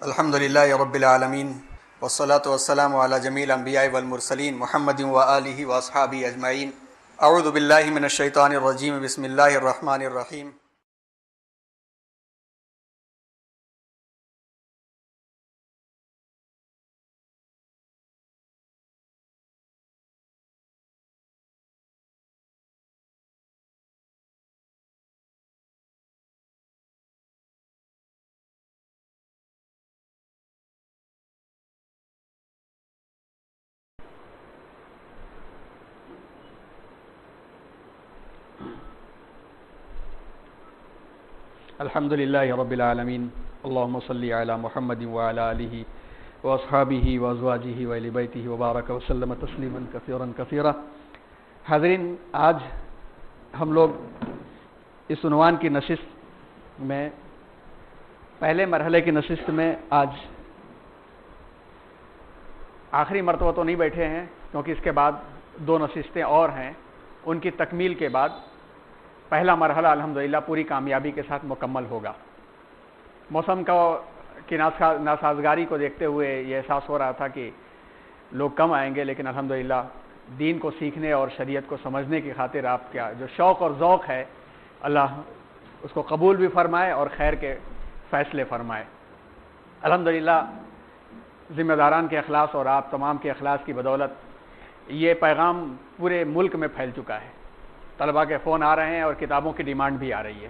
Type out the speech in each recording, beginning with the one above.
الحمدللہ رب العالمین والصلاة والسلام علی جمیع الانبیاء والمرسلین محمد وآلہ واصحابہ اجمعین۔ اعوذ باللہ من الشیطان الرجیم، بسم اللہ الرحمن الرحیم۔ الحمدللہ رب العالمین، اللہم صلی علی محمد وعلی آلہ واصحابہ وازواجہ وآل بیتہ وبارک وسلم تسلیما کثیرا کثیرا۔ حاضرین، آج ہم لوگ اس عنوان کی نشست میں، پہلے مرحلے کی نشست میں آج آخری مرتبہ تو نہیں بیٹھے ہیں، کیونکہ اس کے بعد دو نشستیں اور ہیں، ان کی تکمیل کے بعد پہلا مرحلہ الحمدللہ پوری کامیابی کے ساتھ مکمل ہوگا۔ موسم کی ناسازگاری کو دیکھتے ہوئے یہ احساس ہو رہا تھا کہ لوگ کم آئیں گے، لیکن الحمدللہ دین کو سیکھنے اور شریعت کو سمجھنے کی خاطر آپ کا جو شوق اور ذوق ہے، اللہ اس کو قبول بھی فرمائے اور خیر کے فیصلے فرمائے۔ الحمدللہ ذمہ داران کے اخلاص اور آپ تمام کے اخلاص کی بدولت یہ پیغام پورے ملک میں پھیل چکا ہے۔ طلباء کے فون آ رہے ہیں اور کتابوں کی ڈیمانڈ بھی آ رہی ہے۔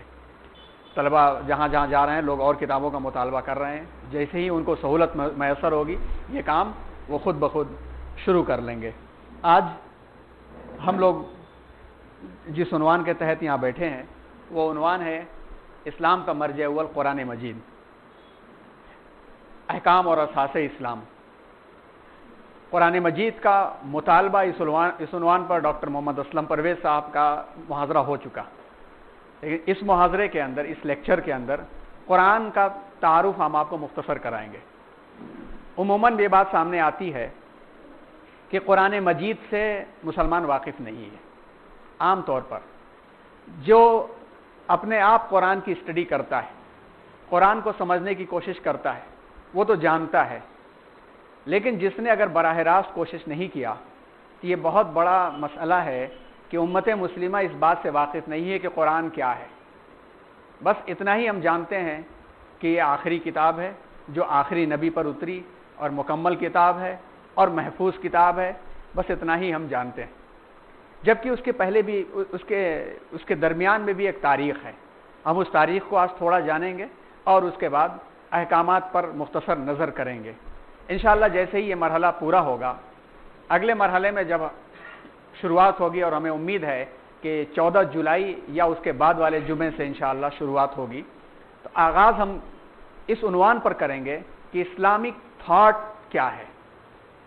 طلباء جہاں جہاں جا رہے ہیں لوگ اور کتابوں کا مطالبہ کر رہے ہیں۔ جیسے ہی ان کو سہولت میسر ہوگی یہ کام وہ خود بخود شروع کر لیں گے۔ آج ہم لوگ جس عنوان کے تحت یہاں بیٹھے ہیں وہ عنوان ہے اسلام کا مرجع اول قرآن مجید، احکام اور اساس اسلام۔ قرآن مجید کا مطالبہ اس عنوان پر ڈاکٹر محمد اسلم پرویز صاحب کا محاضرہ ہو چکا، لیکن اس محاضرے کے اندر، اس لیکچر کے اندر قرآن کا تعارف ہم آپ کو مختصر کرائیں گے۔ عموماً یہ بات سامنے آتی ہے کہ قرآن مجید سے مسلمان واقف نہیں ہے۔ عام طور پر جو اپنے آپ قرآن کی اسٹڈی کرتا ہے، قرآن کو سمجھنے کی کوشش کرتا ہے، وہ تو جانتا ہے، لیکن جس نے اگر براہ راست کوشش نہیں کیا تو یہ بہت بڑا مسئلہ ہے کہ امت مسلمہ اس بات سے واقف نہیں ہے کہ قرآن کیا ہے۔ بس اتنا ہی ہم جانتے ہیں کہ یہ آخری کتاب ہے جو آخری نبی پر اتری اور مکمل کتاب ہے اور محفوظ کتاب ہے، بس اتنا ہی ہم جانتے ہیں۔ جبکہ اس کے پہلے بھی اس کے درمیان میں بھی ایک تاریخ ہے۔ ہم اس تاریخ کو آج تھوڑا جانیں گے اور اس کے بعد احکامات پر مختصر نظر کریں گے۔ انشاءاللہ جیسے ہی یہ مرحلہ پورا ہوگا، اگلے مرحلے میں جب شروعات ہوگی، اور ہمیں امید ہے کہ 14 جولائی یا اس کے بعد والے جمعے سے انشاءاللہ شروعات ہوگی، تو آغاز ہم اس عنوان پر کریں گے کہ اسلامک تھاٹ کیا ہے۔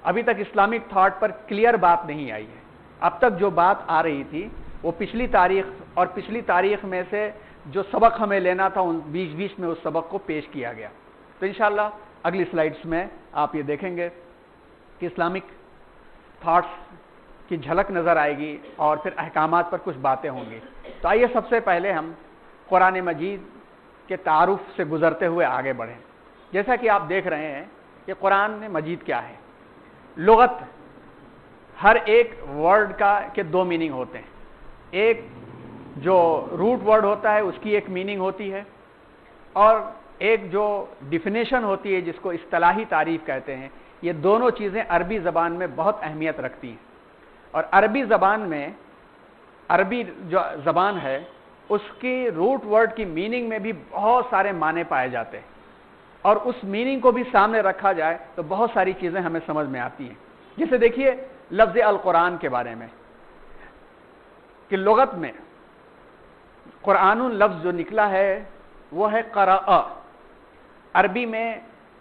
ابھی تک اسلامک تھاٹ پر کلیئر بات نہیں آئی ہے۔ اب تک جو بات آ رہی تھی وہ پچھلی تاریخ اور پچھلی تاریخ میں سے جو سبق ہمیں لینا تھا ان بیچ میں اس سبق کو پیش کیا گیا۔ تو انشاءاللہ اگلی سلائیڈز میں آپ یہ دیکھیں گے کہ اسلامک تھاٹس کی جھلک نظر آئے گی اور پھر احکامات پر کچھ باتیں ہوں گی۔ تو آئیے سب سے پہلے ہم قرآن مجید کے تعارف سے گزرتے ہوئے آگے بڑھیں۔ جیسا کہ آپ دیکھ رہے ہیں کہ قرآن مجید کیا ہے۔ لغت، ہر ایک ورڈ کے دو میننگ ہوتے ہیں۔ ایک جو روٹ ورڈ ہوتا ہے اس کی ایک میننگ ہوتی ہے، اور ایک جو ڈیفینیشن ہوتی ہے جس کو اصطلاحی تعریف کہتے ہیں۔ یہ دونوں چیزیں عربی زبان میں بہت اہمیت رکھتی ہیں، اور عربی زبان میں، عربی جو زبان ہے اس کی روٹ ورڈ کی میننگ میں بھی بہت سارے معنی پائے جاتے ہیں، اور اس میننگ کو بھی سامنے رکھا جائے تو بہت ساری چیزیں ہمیں سمجھ میں آتی ہیں۔ جیسے دیکھیے لفظ القرآن کے بارے میں کہ لغت میں قرآن لفظ جو نکلا ہے وہ ہے قرأ۔ عربی میں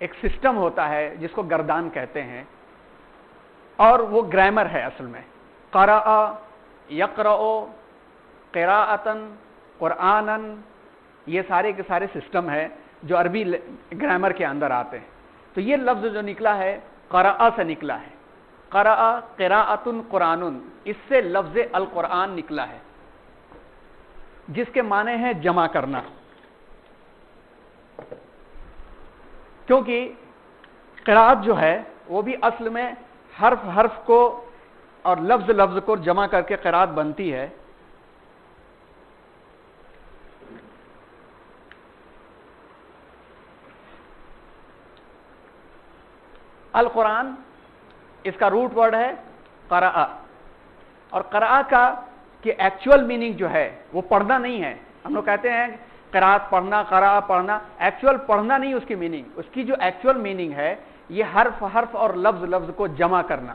ایک سسٹم ہوتا ہے جس کو گردان کہتے ہیں، اور وہ گرامر ہے اصل میں۔ قرأ، یقرأ، قراءۃً، قرآنًا، یہ سارے کے سارے سسٹم ہے جو عربی گرامر کے اندر آتے ہیں۔ تو یہ لفظ جو نکلا ہے قرأ سے نکلا ہے۔ قرأ قراءۃ قرآن، اس سے لفظ القرآن نکلا ہے، جس کے معنی ہے جمع کرنا۔ کیونکہ قراءت جو ہے وہ بھی اصل میں حرف حرف کو اور لفظ لفظ کو جمع کر کے قراءت بنتی ہے. القرآن اس کا روٹ ورڈ ہے قرأ، اور قرأ کا کہ ایکچوئل میننگ جو ہے وہ پڑھنا نہیں ہے. ہم لوگ کہتے ہیں قراءت پڑھنا، قرأ پڑھنا، ایکچوئل پڑھنا نہیں اس کی میننگ. اس کی جو ایکچوئل میننگ ہے یہ حرف حرف اور لفظ لفظ کو جمع کرنا.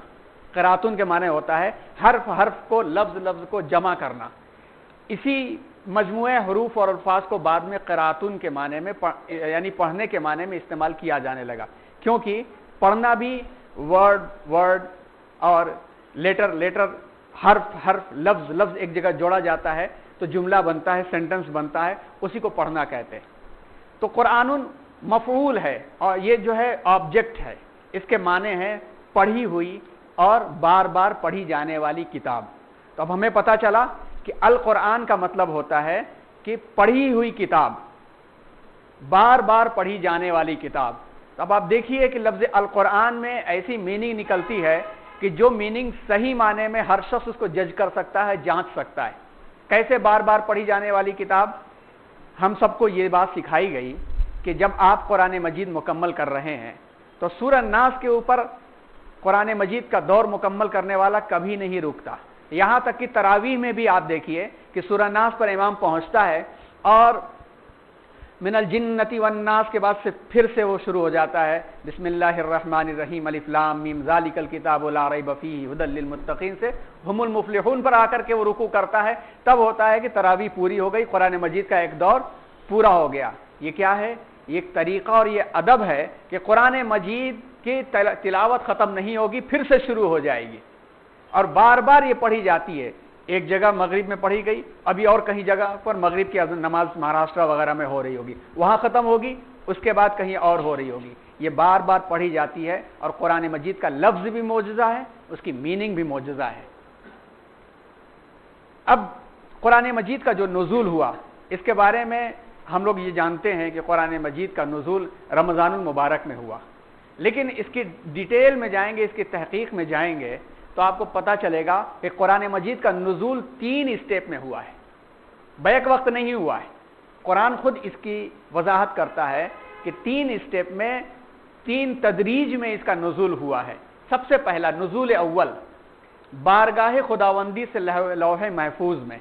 قراءتن کے معنی ہوتا ہے حرف حرف کو لفظ لفظ کو جمع کرنا. اسی مجموعے حروف اور الفاظ کو بعد میں قراءتن کے معنی میں یعنی پڑھنے کے معنی میں استعمال کیا جانے لگا، کیونکہ پڑھنا بھی ورڈ ورڈ اور لیٹر لیٹر، حرف حرف لفظ لفظ ایک جگہ جوڑا جاتا ہے تو جملہ بنتا ہے، سینٹنس بنتا ہے، اسی کو پڑھنا کہتے ہیں. تو قرآن مفعول ہے اور یہ جو ہے آبجیکٹ ہے. اس کے معنی ہے پڑھی ہوئی اور بار بار پڑھی جانے والی کتاب. تو اب ہمیں پتہ چلا کہ القرآن کا مطلب ہوتا ہے کہ پڑھی ہوئی کتاب، بار بار پڑھی جانے والی کتاب. اب آپ دیکھیے کہ لفظ القرآن میں ایسی میننگ نکلتی ہے کہ جو میننگ صحیح معنی میں ہر شخص اس کو جج کر سکتا ہے، جانچ سکتا ہے. کیسے بار بار پڑھی جانے والی کتاب؟ ہم سب کو یہ بات سکھائی گئی کہ جب آپ قرآن مجید مکمل کر رہے ہیں تو سورہ الناس کے اوپر قرآن مجید کا دور مکمل کرنے والا کبھی نہیں رکتا. یہاں تک کہ تراویح میں بھی آپ دیکھیے کہ سورہ الناس پر امام پہنچتا ہے اور من الجنۃ والناس کے بعد سے پھر سے وہ شروع ہو جاتا ہے بسم اللہ الرحمن الرحیم الف لام میم ذالک الکتاب لا ریب فیہ ھدی للمتقین سے ہم المفلحون پر آ کر کے وہ رکوع کرتا ہے. تب ہوتا ہے کہ تراویح پوری ہو گئی، قرآن مجید کا ایک دور پورا ہو گیا. یہ کیا ہے؟ یہ ایک طریقہ اور یہ ادب ہے کہ قرآن مجید کی تلاوت ختم نہیں ہوگی، پھر سے شروع ہو جائے گی اور بار بار یہ پڑھی جاتی ہے. ایک جگہ مغرب میں پڑھی گئی، ابھی اور کہیں جگہ پر مغرب کی نماز مہاراشٹر وغیرہ میں ہو رہی ہوگی، وہاں ختم ہوگی، اس کے بعد کہیں اور ہو رہی ہوگی. یہ بار بار پڑھی جاتی ہے اور قرآن مجید کا لفظ بھی معجزہ ہے، اس کی میننگ بھی معجزہ ہے. اب قرآن مجید کا جو نزول ہوا اس کے بارے میں ہم لوگ یہ جانتے ہیں کہ قرآن مجید کا نزول رمضان المبارک میں ہوا، لیکن اس کی ڈیٹیل میں جائیں گے، اس کی تحقیق میں جائیں گے تو آپ کو پتہ چلے گا کہ قرآن مجید کا نزول 3 اسٹیپ میں ہوا ہے، بیک وقت نہیں ہوا ہے. قرآن خود اس کی وضاحت کرتا ہے کہ 3 اسٹیپ میں، 3 تدریج میں اس کا نزول ہوا ہے. سب سے پہلا نزول اول بارگاہ خداوندی سے لوح محفوظ میں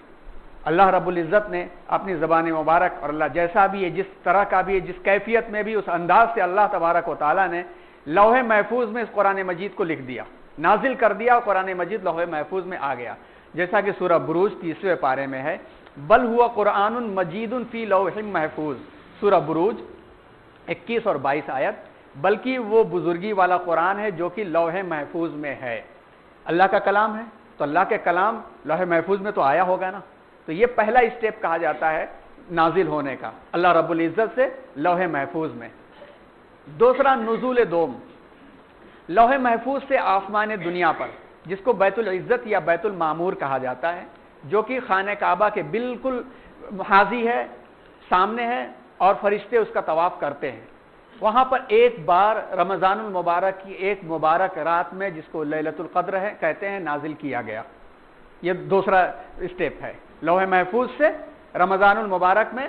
اللہ رب العزت نے اپنی زبان مبارک اور اللہ جیسا بھی ہے، جس طرح کا بھی ہے، جس کیفیت میں بھی، اس انداز سے اللہ تبارک و تعالیٰ نے لوح محفوظ میں اس قرآن مجید کو لکھ دیا، نازل کر دیا اور قرآن مجید لوح محفوظ میں آ گیا. جیسا کہ سورہ بروج 30ویں پارے میں ہے، بل ہوا قرآن مجید فی لوح محفوظ. سورہ بروج 21 اور 22 آیت، بلکہ وہ بزرگی والا قرآن ہے جو کہ لوح محفوظ میں ہے. اللہ کا کلام ہے تو اللہ کے کلام لوح محفوظ میں تو آیا ہوگا نا. تو یہ پہلا اسٹیپ کہا جاتا ہے نازل ہونے کا، اللہ رب العزت سے لوح محفوظ میں. دوسرا نزول دوم، لوح محفوظ سے آسمان دنیا پر، جس کو بیت العزت یا بیت المعمور کہا جاتا ہے، جو کہ خانہ کعبہ کے بالکل حاضی ہے، سامنے ہے اور فرشتے اس کا طواف کرتے ہیں. وہاں پر ایک بار رمضان المبارک کی ایک مبارک رات میں، جس کو لیلۃ القدر ہے کہتے ہیں، نازل کیا گیا. یہ دوسرا اسٹیپ ہے، لوح محفوظ سے رمضان المبارک میں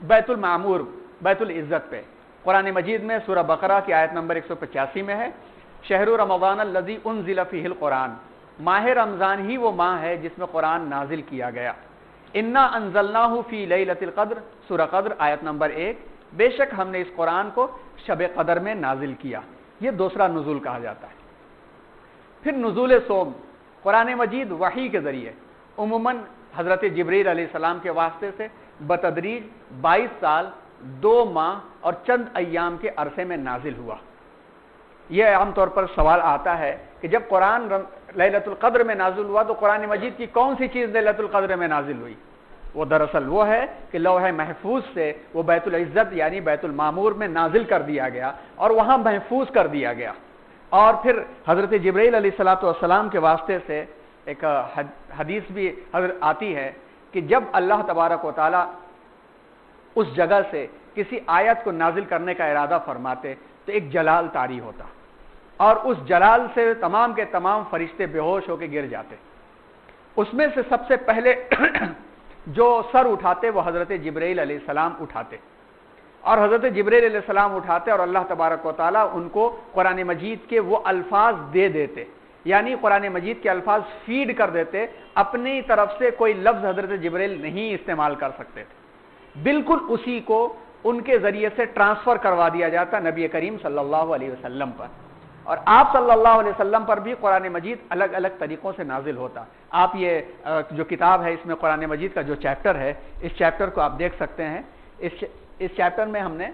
بیت المعمور، بیت العزت پہ. قرآن مجید میں سورہ بقرہ کی آیت نمبر 185 میں ہے، شہر رمضان الذی انزل فیہ القرآن، ماہ رمضان ہی وہ ماہ ہے جس میں قرآن نازل کیا گیا. انا انزلناہ فی لیلۃ القدر، سورہ قدر آیت نمبر 1، بے شک ہم نے اس قرآن کو شب قدر میں نازل کیا. یہ دوسرا نزول کہا جاتا ہے. پھر نزول صوم، قرآن مجید وحی کے ذریعے عموماً حضرت جبریل علیہ السلام کے واسطے سے بتدریج 22 سال 2 ماہ اور چند ایام کے عرصے میں نازل ہوا. یہ عام طور پر سوال آتا ہے کہ جب قرآن لیلۃ القدر میں نازل ہوا تو قرآن مجید کی کون سی چیز لیلۃ القدر میں نازل ہوئی؟ وہ دراصل وہ ہے کہ لوح محفوظ سے وہ بیت العزت یعنی بیت المعمور میں نازل کر دیا گیا اور وہاں محفوظ کر دیا گیا. اور پھر حضرت جبرائیل علیہ السلام کے واسطے سے ایک حدیث بھی آتی ہے کہ جب اللہ تبارک و تعالیٰ اس جگہ سے کسی آیت کو نازل کرنے کا ارادہ فرماتے تو ایک جلال طاری ہوتا اور اس جلال سے تمام کے تمام فرشتے بے ہوش ہو کے گر جاتے. اس میں سے سب سے پہلے جو سر اٹھاتے وہ حضرت جبرائیل علیہ السلام اٹھاتے, اور حضرت جبرائیل علیہ السلام اٹھاتے اور اللہ تبارک و تعالیٰ ان کو قرآن مجید کے وہ الفاظ دے دیتے, یعنی قرآن مجید کے الفاظ فیڈ کر دیتے. اپنی طرف سے کوئی لفظ حضرت جبرائیل نہیں استعمال کر سکتے تھے, بالکل اسی کو ان کے ذریعے سے ٹرانسفر کروا دیا جاتا نبی کریم صلی اللہ علیہ وسلم پر. اور آپ صلی اللہ علیہ وسلم پر بھی قرآن مجید الگ الگ طریقوں سے نازل ہوتا. آپ یہ جو کتاب ہے اس میں قرآن مجید کا جو چیپٹر ہے, اس چیپٹر کو آپ دیکھ سکتے ہیں. اس چیپٹر میں ہم نے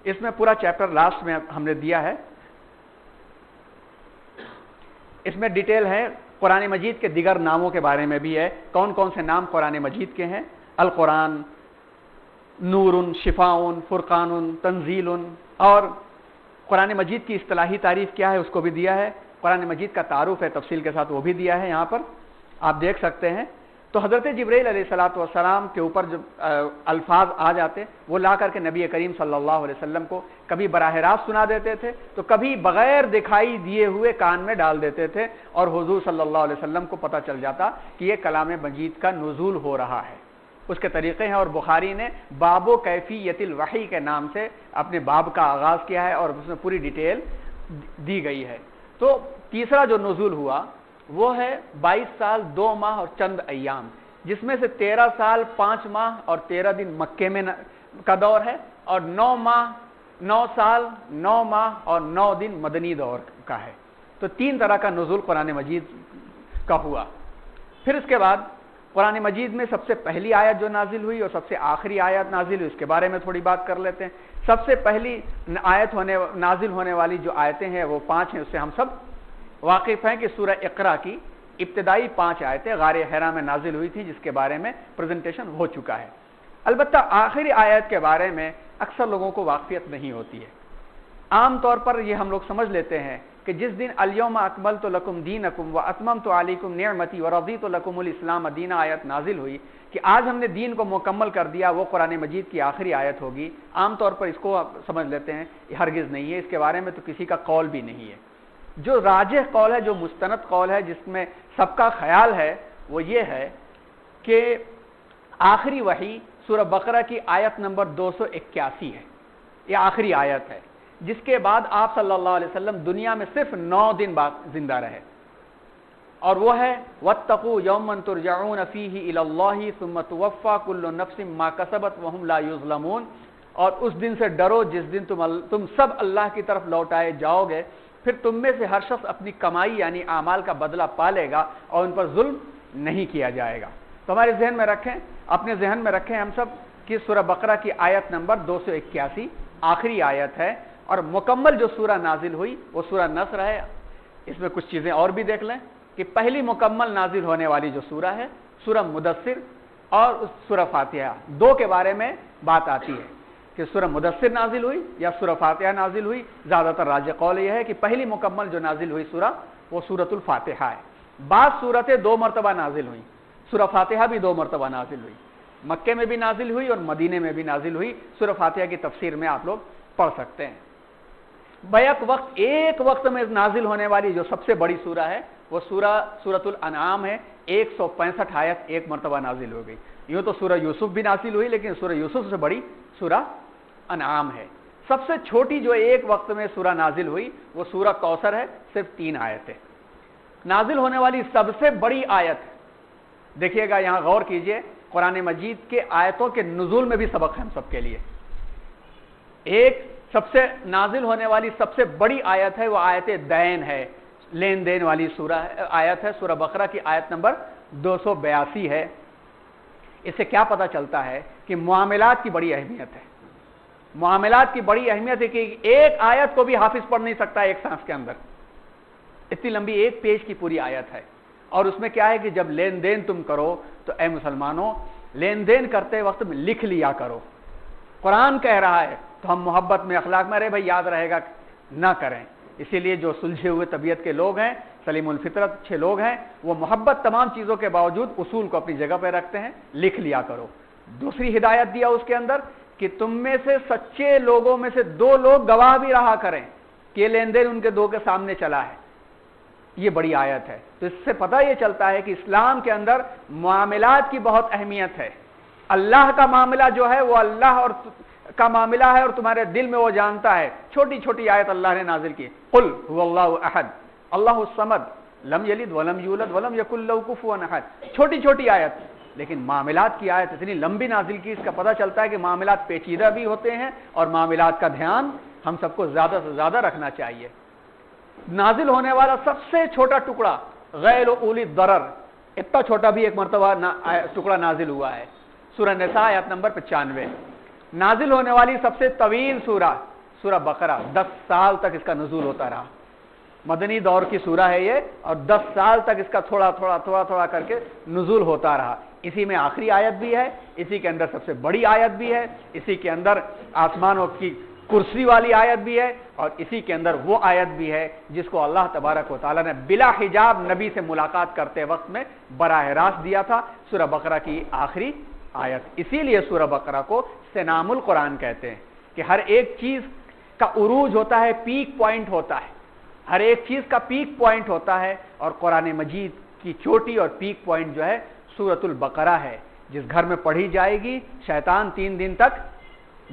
اس میں پورا چیپٹر لاسٹ میں ہم نے دیا ہے. اس میں ڈیٹیل ہے قرآن مجید کے دیگر ناموں کے بارے میں بھی ہے, کون کون سے نام قرآن مجید کے ہیں. القرآن, نور, شفاء, فرقان, تنزیل, اور قرآن مجید کی اصطلاحی تعریف کیا ہے اس کو بھی دیا ہے. قرآن مجید کا تعارف ہے تفصیل کے ساتھ, وہ بھی دیا ہے یہاں پر آپ دیکھ سکتے ہیں. تو حضرت جبرائیل علیہ الصلوۃ والسلام کے اوپر جو الفاظ آ جاتے وہ لا کر کے نبی کریم صلی اللہ علیہ وسلم کو کبھی براہ راست سنا دیتے تھے تو کبھی بغیر دکھائی دیے ہوئے کان میں ڈال دیتے تھے, اور حضور صلی اللہ علیہ وسلم کو پتہ چل جاتا کہ یہ کلام مجید کا نزول ہو رہا ہے. اس کے طریقے ہیں, اور بخاری نے باب و کیفیت الوحی کے نام سے اپنے باب کا آغاز کیا ہے اور اس میں پوری ڈیٹیل دی گئی ہے. تو تیسرا جو نزول ہوا وہ ہے 22 سال 2 ماہ اور چند ایام, جس میں سے 13 سال 5 ماہ اور 13 دن مکے میں کا دور ہے, اور 9 سال 9 ماہ اور 9 دن مدنی دور کا ہے. تو 3 طرح کا نزول قرآن مجید کا ہوا. پھر اس کے بعد قرآن مجید میں سب سے پہلی آیت جو نازل ہوئی اور سب سے آخری آیت نازل ہوئی اس کے بارے میں تھوڑی بات کر لیتے ہیں. سب سے پہلی آیت نازل ہونے والی جو آیتیں ہیں وہ 5 ہیں, اس سے ہم سب واقف ہیں کہ سورہ اقرا کی ابتدائی 5 آیتیں غار حرا میں نازل ہوئی تھی, جس کے بارے میں پریزنٹیشن ہو چکا ہے. البتہ آخری آیت کے بارے میں اکثر لوگوں کو واقفیت نہیں ہوتی ہے. عام طور پر یہ ہم لوگ سمجھ لیتے ہیں کہ جس دن الیوم اکملت لکم دینکم واتممت علیکم نعمتی ورضیت لکم الاسلام دینا آیت نازل ہوئی کہ آج ہم نے دین کو مکمل کر دیا, وہ قرآن مجید کی آخری آیت ہوگی. عام طور پر اس کو سمجھ لیتے ہیں, یہ ہرگز نہیں ہے, اس کے بارے میں تو کسی کا قول بھی نہیں ہے. جو راجح قول ہے, جو مستند قول ہے, جس میں سب کا خیال ہے, وہ یہ ہے کہ آخری وحی سورہ بقرہ کی آیت نمبر 281 ہے. یہ آخری آیت ہے, جس کے بعد آپ صلی اللہ علیہ وسلم دنیا میں صرف 9 دن زندہ رہے, اور وہ ہے واتقوا یوما ترجعون فیہ الی اللہ ثم توفی کل نفس ما کسبت وہم لا یظلمون. اور اس دن سے ڈرو جس دن تم سب اللہ کی طرف لوٹائے جاؤ گے, پھر تم میں سے ہر شخص اپنی کمائی یعنی اعمال کا بدلہ پالے گا اور ان پر ظلم نہیں کیا جائے گا. تو ہمارے ذہن میں رکھیں, اپنے ذہن میں رکھیں ہم سب کہ سورہ بقرہ کی آیت نمبر 281 آخری آیت ہے, اور مکمل جو سورہ نازل ہوئی وہ سورہ نصر ہے. اس میں کچھ چیزیں اور بھی دیکھ لیں کہ پہلی مکمل نازل ہونے والی جو سورہ ہے سورہ مدثر اور سورہ فاتحہ, 2 کے بارے میں بات آتی ہے کہ سورہ مدثر نازل ہوئی یا سورہ فاتحہ نازل ہوئی. زیادہ تر راجح قول یہ ہے کہ پہلی مکمل جو نازل ہوئی سورہ وہ سورۃ الفاتحہ ہے. بعض سورتیں 2 مرتبہ نازل ہوئی, سورہ فاتحہ بھی 2 مرتبہ نازل ہوئی, مکے میں بھی نازل ہوئی اور مدینے میں بھی نازل ہوئی. سورہ فاتحہ کی تفسیر میں آپ لوگ پڑھ سکتے ہیں. بیک وقت ایک وقت میں نازل ہونے والی جو سب سے بڑی سورہ ہے وہ سورۃ الانعام ہے. 165 آیت ایک مرتبہ نازل ہو گئی. یوں تو سورہ یوسف بھی نازل ہوئی, لیکن سورہ یوسف سے بڑی سورہ انعام ہے. سب سے چھوٹی جو ایک وقت میں سورہ نازل ہوئی وہ سورہ کوثر ہے, صرف 3 آیتیں. نازل ہونے والی سب سے بڑی آیت, دیکھیے گا یہاں غور کیجئے, قرآن مجید کے آیتوں کے نزول میں بھی سبق ہے ہم سب کے لیے. ایک سب سے نازل ہونے والی سب سے بڑی آیت ہے وہ آیت دین ہے, لین دین والی سورہ آیت ہے, سورہ بقرہ کی آیت نمبر 282 ہے. اس سے کیا پتہ چلتا ہے کہ معاملات کی بڑی اہمیت ہے. معاملات کی بڑی اہمیت ہے کہ ایک آیت کو بھی حافظ پڑھ نہیں سکتا ایک سانس کے اندر, اتنی لمبی ایک پیج کی پوری آیت ہے. اور اس میں کیا ہے کہ جب لین دین تم کرو تو اے مسلمانوں لین دین کرتے وقت میں لکھ لیا کرو. قرآن کہہ رہا ہے تو ہم محبت میں اخلاق میں رہے بھائی یاد رہے گا نہ کریں. اسی لیے جو سلجھے ہوئے طبیعت کے لوگ ہیں, سلیم الفطرت اچھے لوگ ہیں, وہ محبت تمام چیزوں کے باوجود اصول کو اپنی جگہ پہ رکھتے ہیں, لکھ لیا کرو. دوسری ہدایت دیا اس کے اندر کہ تم میں سے سچے لوگوں میں سے 2 لوگ گواہ بھی رہا کریں کہ یہ لین دین ان کے 2 کے سامنے چلا ہے. یہ بڑی آیت ہے. تو اس سے پتہ یہ چلتا ہے کہ اسلام کے اندر معاملات کی بہت اہمیت ہے. اللہ کا معاملہ جو ہے وہ اللہ اور کا معاملہ ہے اور تمہارے دل میں وہ جانتا ہے. چھوٹی چھوٹی آیت اللہ نے نازل کی. قل هو اللہ احد اللہ الصمد لم یلد ولم یولد ولم یکن لہ کفوا احد. چھوٹی چھوٹی آیت, لیکن معاملات کی آیت اتنی لمبی نازل کی. اس کا پتہ چلتا ہے کہ معاملات پیچیدہ بھی ہوتے ہیں اور معاملات کا دھیان ہم سب کو زیادہ سے زیادہ رکھنا چاہیے. نازل ہونے والا سب سے چھوٹا ٹکڑا غیر اولی ضرر, اتنا چھوٹا بھی ایک مرتبہ ٹکڑا نازل ہوا ہے. سورہ نساء آیت نمبر 95. نازل ہونے والی سب سے طویل سورہ بقرہ, 10 سال تک اس کا نزول ہوتا رہا. مدنی دور کی سورہ ہے یہ, اور 10 سال تک اس کا تھوڑا تھوڑا کر کے نزول ہوتا رہا. اسی میں آخری آیت بھی ہے, اسی کے اندر سب سے بڑی آیت بھی ہے, اسی کے اندر آسمانوں کی کرسی والی آیت بھی ہے, اور اسی کے اندر وہ آیت بھی ہے جس کو اللہ تبارک و تعالیٰ نے بلا حجاب نبی سے ملاقات کرتے وقت میں براہ راست دیا تھا. سورہ بقرہ کی آخری آیت. اسی لیے سورہ بقرہ کو سنام القرآن کہتے ہیں کہ ہر ایک چیز کا عروج ہوتا ہے, پیک پوائنٹ ہوتا ہے. ہر ایک چیز کا پیک پوائنٹ ہوتا ہے, اور قرآن مجید کی چوٹی اور پیک پوائنٹ جو ہے سورۃ البقرہ ہے, جس گھر میں پڑھی جائے گی شیطان 3 دن تک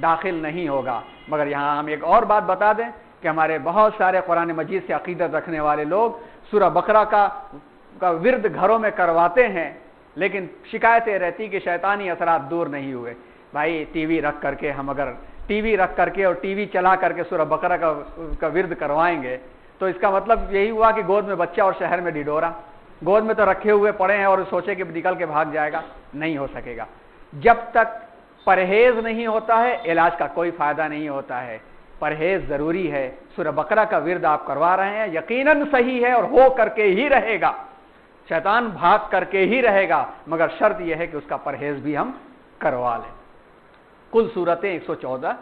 داخل نہیں ہوگا. مگر یہاں ہم ایک اور بات بتا دیں کہ ہمارے بہت سارے قرآن مجید سے عقیدت رکھنے والے لوگ سورہ بقرہ کا ورد گھروں میں کرواتے ہیں, لیکن شکایتیں رہتی کہ شیطانی اثرات دور نہیں ہوئے. بھائی ٹی وی رکھ کر کے ہم اگر ٹی وی رکھ کر کے اور ٹی وی چلا کر کے سورہ بقرہ کا ورد کروائیں گے تو اس کا مطلب یہی ہوا کہ گود میں بچہ اور شہر میں ڈڈورا. گود میں تو رکھے ہوئے پڑے ہیں اور سوچے کہ نکل کے بھاگ جائے گا, نہیں ہو سکے گا. جب تک پرہیز نہیں ہوتا ہے علاج کا کوئی فائدہ نہیں ہوتا ہے. پرہیز ضروری ہے. سورہ بقرہ کا ورد آپ کروا رہے ہیں, یقیناً صحیح ہے اور ہو کر کے ہی رہے گا. شیطان بھاگ کر کے ہی رہے گا, مگر شرط یہ ہے کہ اس کا پرہیز بھی ہم کروا لیں. کل صورتیں 114.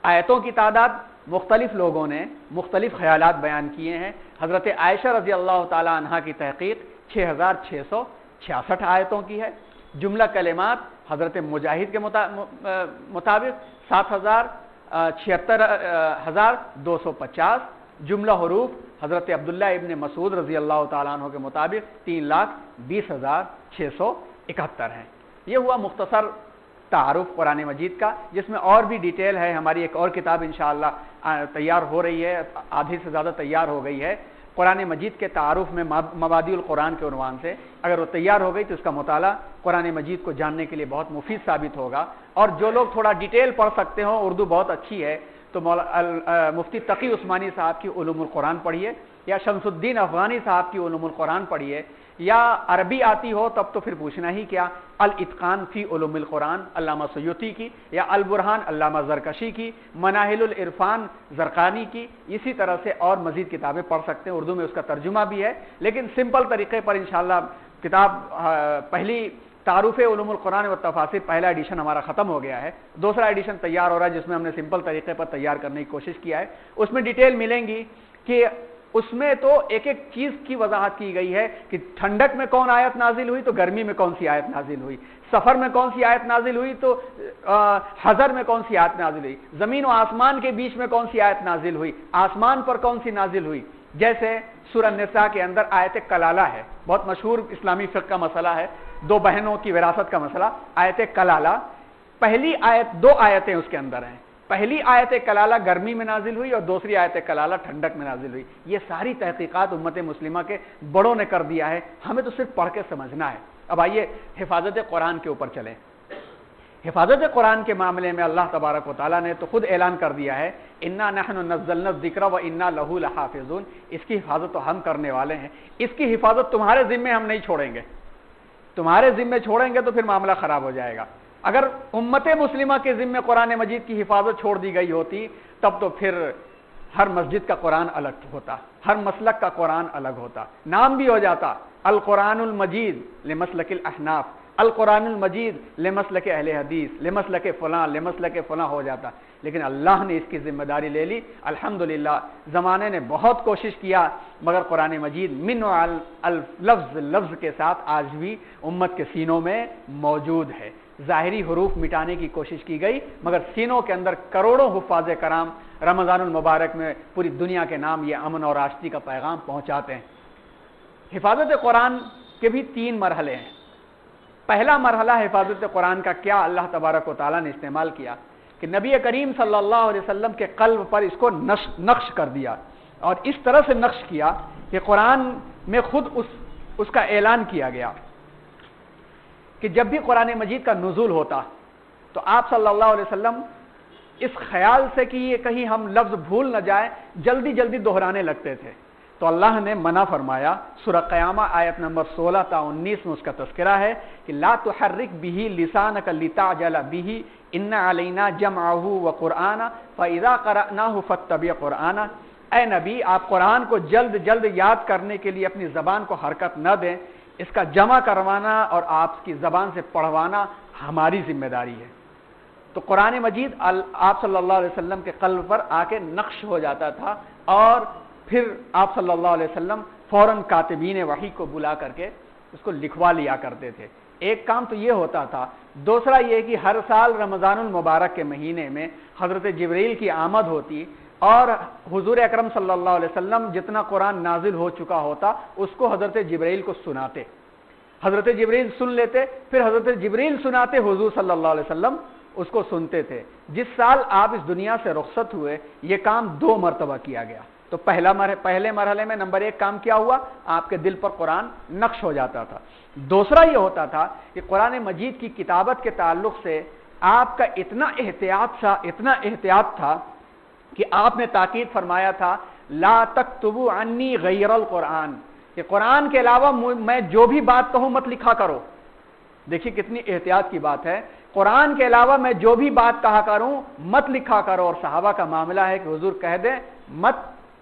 آیتوں کی تعداد مختلف لوگوں نے مختلف خیالات بیان کیے ہیں. حضرت عائشہ رضی اللہ تعالی عنہا کی تحقیق 6666 آیتوں کی ہے. جملہ کلمات حضرت مجاہد کے مطابق 7,76,250. جملہ حروف حضرت عبداللہ ابن مسعود رضی اللہ تعالیٰ عنہ کے مطابق 3,20,671 ہیں. یہ ہوا مختصر تعارف قرآن مجید کا, جس میں اور بھی ڈیٹیل ہے. ہماری ایک اور کتاب انشاءاللہ تیار ہو رہی ہے, آدھی سے زیادہ تیار ہو گئی ہے, قرآن مجید کے تعارف میں مبادئ القرآن کے عنوان سے. اگر وہ تیار ہو گئی تو اس کا مطالعہ قرآن مجید کو جاننے کے لیے بہت مفید ثابت ہوگا. اور جو لوگ تھوڑا ڈیٹیل پڑھ سکتے ہوں, اردو بہت اچھی ہے, تو مفتی تقی عثمانی صاحب کی علوم القرآن پڑھیے, یا شمس الدین افغانی صاحب کی علوم القرآن پڑھیے, یا عربی آتی ہو تب تو پھر پوچھنا ہی کیا, الاتقان فی علوم القرآن علامہ سیوطی کی, یا البرہان علامہ زرکشی کی, مناہل العرفان زرقانی کی. اسی طرح سے اور مزید کتابیں پڑھ سکتے ہیں. اردو میں اس کا ترجمہ بھی ہے, لیکن سمپل طریقے پر انشاءاللہ کتاب پہلی تعارف علوم القرآن و تفاسیر پہلا ایڈیشن ہمارا ختم ہو گیا ہے. دوسرا ایڈیشن تیار ہو رہا ہے, جس میں ہم نے سمپل طریقے پر تیار کرنے کی کوشش کیا ہے. اس میں ڈیٹیل ملیں گی کہ اس میں تو ایک ایک چیز کی وضاحت کی گئی ہے کہ ٹھنڈک میں کون آیت نازل ہوئی تو گرمی میں کون سی آیت نازل ہوئی, سفر میں کون سی آیت نازل ہوئی تو حضر میں کون سی آیت نازل ہوئی, زمین و آسمان کے بیچ میں کون سی آیت نازل ہوئی, آسمان پر کون سی نازل ہوئی. جیسے سورہ نساء کے اندر آیت کلالہ ہے, بہت مشہور اسلامی فقہ کا مسئلہ ہے, 2 بہنوں کی وراثت کا مسئلہ. آیت کلالہ پہلی آیت, 2 آیتیں اس کے اندر ہیں. پہلی آیت کلالہ گرمی میں نازل ہوئی اور دوسری آیت کلالہ ٹھنڈک میں نازل ہوئی. یہ ساری تحقیقات امت مسلمہ کے بڑوں نے کر دیا ہے, ہمیں تو صرف پڑھ کے سمجھنا ہے. اب آئیے حفاظت قرآن کے اوپر چلیں. حفاظت قرآن کے معاملے میں اللہ تبارک و تعالیٰ نے تو خود اعلان کر دیا ہے, انا نحن نزلنا الذکر و انا لہ لحافظون. اس کی حفاظت تو ہم کرنے والے ہیں, اس کی حفاظت تمہارے ذمے ہم نہیں چھوڑیں گے. تمہارے ذمے چھوڑیں گے تو پھر معاملہ خراب ہو جائے گا. اگر امت مسلمہ کے ذمے قرآن مجید کی حفاظت چھوڑ دی گئی ہوتی تب تو پھر ہر مسجد کا قرآن الگ ہوتا, ہر مسلک کا قرآن الگ ہوتا, نام بھی ہو جاتا, القرآن المجید لمسلک الاحناف، القرآن المجید لمسلک اہل حدیث، لمسلک فلاں، لمسلک فلاں ہو جاتا، لیکن اللہ نے اس کی ذمہ داری لے لی۔ الحمدللہ زمانے نے بہت کوشش کیا، مگر قرآن مجید من لفظ لفظ کے ساتھ آج بھی امت کے سینوں میں موجود ہے۔ ظاہری حروف مٹانے کی کوشش کی گئی، مگر سینوں کے اندر کروڑوں حفاظ کرام رمضان المبارک میں پوری دنیا کے نام یہ امن اور آشتی کا پیغام پہنچاتے ہیں۔ حفاظت قرآن کے بھی 3 مرحلے ہیں۔ پہلا مرحلہ حفاظت قرآن کا کیا اللہ تبارک و تعالیٰ نے استعمال کیا کہ نبی کریم صلی اللہ علیہ وسلم کے قلب پر اس کو نقش کر دیا، اور اس طرح سے نقش کیا کہ قرآن میں خود اس کا اعلان کیا گیا کہ جب بھی قرآن مجید کا نزول ہوتا تو آپ صلی اللہ علیہ وسلم اس خیال سے کہ یہ کہیں ہم لفظ بھول نہ جائیں جلدی جلدی دہرانے لگتے تھے، تو اللہ نے منع فرمایا۔ سورہ قیامہ آیت نمبر 16 تا 19 میں اس کا تذکرہ ہے کہ لا تحرک به لسانک لتعجل به ان علینا جمعه وقرآن فاذا قرأناه فاتبع قرآن۔ اے نبی آپ قرآن کو جلد جلد یاد کرنے کے لیے اپنی زبان کو حرکت نہ دیں، اس کا جمع کروانا اور آپ کی زبان سے پڑھوانا ہماری ذمہ داری ہے۔ تو قرآن مجید آپ صلی اللہ علیہ وسلم کے قلب پر آ کے نقش ہو جاتا تھا، اور پھر آپ صلی اللہ علیہ وسلم فوراً کاتبین وحی کو بلا کر کے اس کو لکھوا لیا کرتے تھے۔ ایک کام تو یہ ہوتا تھا، دوسرا یہ کہ ہر سال رمضان المبارک کے مہینے میں حضرت جبریل کی آمد ہوتی، اور حضور اکرم صلی اللہ علیہ وسلم جتنا قرآن نازل ہو چکا ہوتا اس کو حضرت جبریل کو سناتے، حضرت جبریل سن لیتے، پھر حضرت جبریل سناتے، حضور صلی اللہ علیہ وسلم اس کو سنتے تھے۔ جس سال آپ اس دنیا سے رخصت ہوئے یہ کام 2 مرتبہ کیا گیا۔ تو پہلے مرحلے میں نمبر 1 کام کیا ہوا، آپ کے دل پر قرآن نقش ہو جاتا تھا۔ دوسرا یہ ہوتا تھا کہ قرآن مجید کی کتابت کے تعلق سے آپ کا اتنا احتیاط تھا کہ آپ نے تاکید فرمایا تھا لا تکتبوا عنی غیر القرآن، کہ قرآن کے علاوہ میں جو بھی بات کہوں مت لکھا کرو۔ دیکھیے کتنی احتیاط کی بات ہے، قرآن کے علاوہ میں جو بھی بات کہا کروں مت لکھا کرو، اور صحابہ کا معاملہ ہے کہ حضور کہہ دیں مت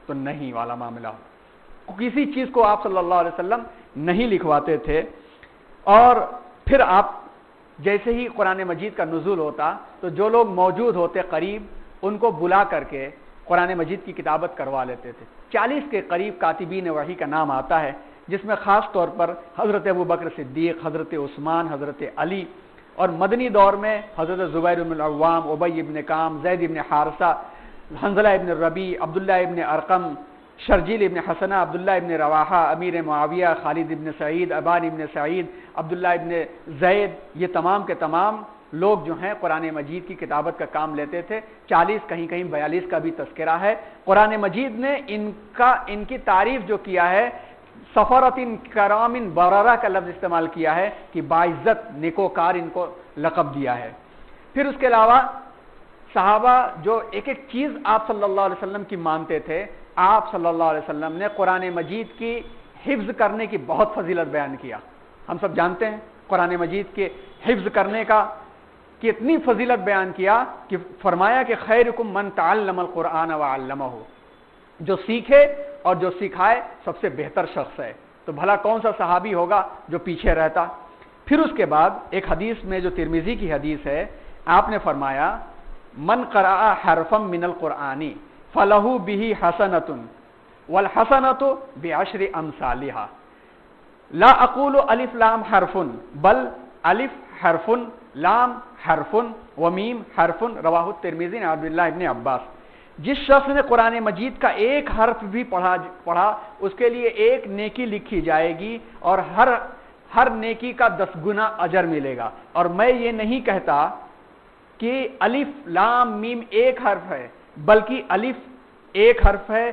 تو نہیں والا معاملہ ہو، کسی چیز کو آپ صلی اللہ علیہ وسلم نہیں لکھواتے تھے۔ اور پھر آپ جیسے ہی قرآن مجید کا نزول ہوتا تو جو لوگ موجود ہوتے قریب ان کو بلا کر کے قرآن مجید کی کتابت کروا لیتے تھے۔ 40 کے قریب کاتبین وحی کا نام آتا ہے، جس میں خاص طور پر حضرت ابوبکر صدیق، حضرت عثمان، حضرت علی، اور مدنی دور میں حضرت زبیر بن العوام، ابی بن کعب، زید بن حارثہ، حنظلہ ابن ربیع، عبداللہ ابن ارقم، شرجیل ابن حسنہ، عبداللہ ابن رواحہ، امیر معاویہ، خالد ابن سعید، ابان ابن سعید، عبداللہ ابن زید، یہ تمام کے تمام لوگ جو ہیں قرآن مجید کی کتابت کا کام لیتے تھے۔ 40 کہیں کہیں 42 کا بھی تذکرہ ہے۔ قرآن مجید نے ان کی تعریف جو کیا ہے، سفرۃ کرام بررہ کا لفظ استعمال کیا ہے کہ باعزت نیکوکار ان کو لقب دیا ہے۔ پھر اس کے علاوہ صحابہ جو ایک ایک چیز آپ صلی اللہ علیہ وسلم کی مانتے تھے، آپ صلی اللہ علیہ وسلم نے قرآن مجید کی حفظ کرنے کی بہت فضیلت بیان کیا۔ ہم سب جانتے ہیں قرآن مجید کے حفظ کرنے کا کتنی فضیلت بیان کیا کہ فرمایا کہ خیرکم من تعلم القرآن وعلمہ، جو سیکھے اور جو سکھائے سب سے بہتر شخص ہے۔ تو بھلا کون سا صحابی ہوگا جو پیچھے رہتا۔ پھر اس کے بعد ایک حدیث میں جو ترمذی کی حدیث ہے، آپ نے فرمایا من قرأ حرفا من القرآن فلہ بہ حسنۃ والحسنۃ بعشر امثالها، لا اقول الف لام حرف بل الف حرف لام حرف ومیم حرف، رواہ الترمذی عن عبداللہ ابن عباس۔ جس شخص نے قرآن مجید کا ایک حرف بھی پڑھا اس کے لیے ایک نیکی لکھی جائے گی، اور ہر نیکی کا 10 گنا اجر ملے گا۔ اور میں یہ نہیں کہتا کہ الف لام میم ایک حرف ہے، بلکہ الف ایک حرف ہے،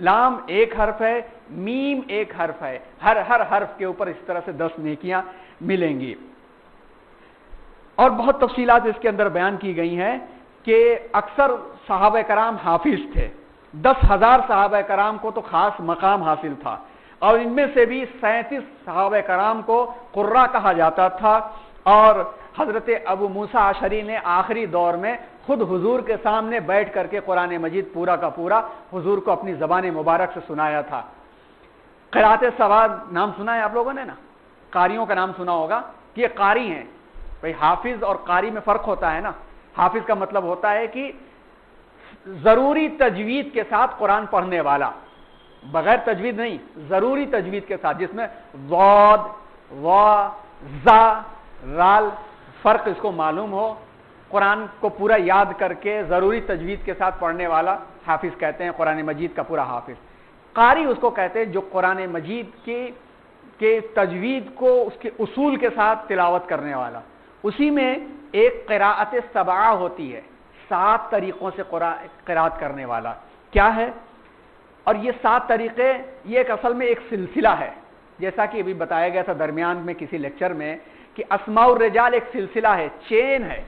لام ایک حرف ہے، میم ایک حرف ہے، ہر حرف کے اوپر اس طرح سے 10 نیکیاں ملیں گی۔ اور بہت تفصیلات اس کے اندر بیان کی گئی ہیں کہ اکثر صحابہ کرام حافظ تھے، 10,000 صحابہ کرام کو تو خاص مقام حاصل تھا، اور ان میں سے بھی 37 صحابہ کرام کو قراء کہا جاتا تھا۔ اور حضرت ابو موسیٰ اشعری نے آخری دور میں خود حضور کے سامنے بیٹھ کر کے قرآن مجید پورا کا پورا حضور کو اپنی زبان مبارک سے سنایا تھا۔ قراءت سبا نام سنا ہے آپ لوگوں نے نا؟ قاریوں کا نام سنا ہوگا کہ یہ قاری ہیں. بھائی حافظ اور قاری میں فرق ہوتا ہے نا. حافظ کا مطلب ہوتا ہے کہ ضروری تجوید کے ساتھ قرآن پڑھنے والا، بغیر تجوید نہیں، ضروری تجوید کے ساتھ، جس میں ضاد، وا، زا، رال فرق اس کو معلوم ہو، قرآن کو پورا یاد کر کے ضروری تجوید کے ساتھ پڑھنے والا حافظ کہتے ہیں، قرآن مجید کا پورا حافظ. قاری اس کو کہتے ہیں جو قرآن مجید کے تجوید کو اس کے اصول کے ساتھ تلاوت کرنے والا. اسی میں ایک قراءت سبعہ ہوتی ہے، 7 طریقوں سے قراءت کرنے والا. کیا ہے؟ اور یہ 7 طریقے، یہ ایک اصل میں ایک سلسلہ ہے، جیسا کہ ابھی بتایا گیا تھا درمیان میں کسی لیکچر میں کہ اسماء الرجال ایک سلسلہ ہے، چین ہے.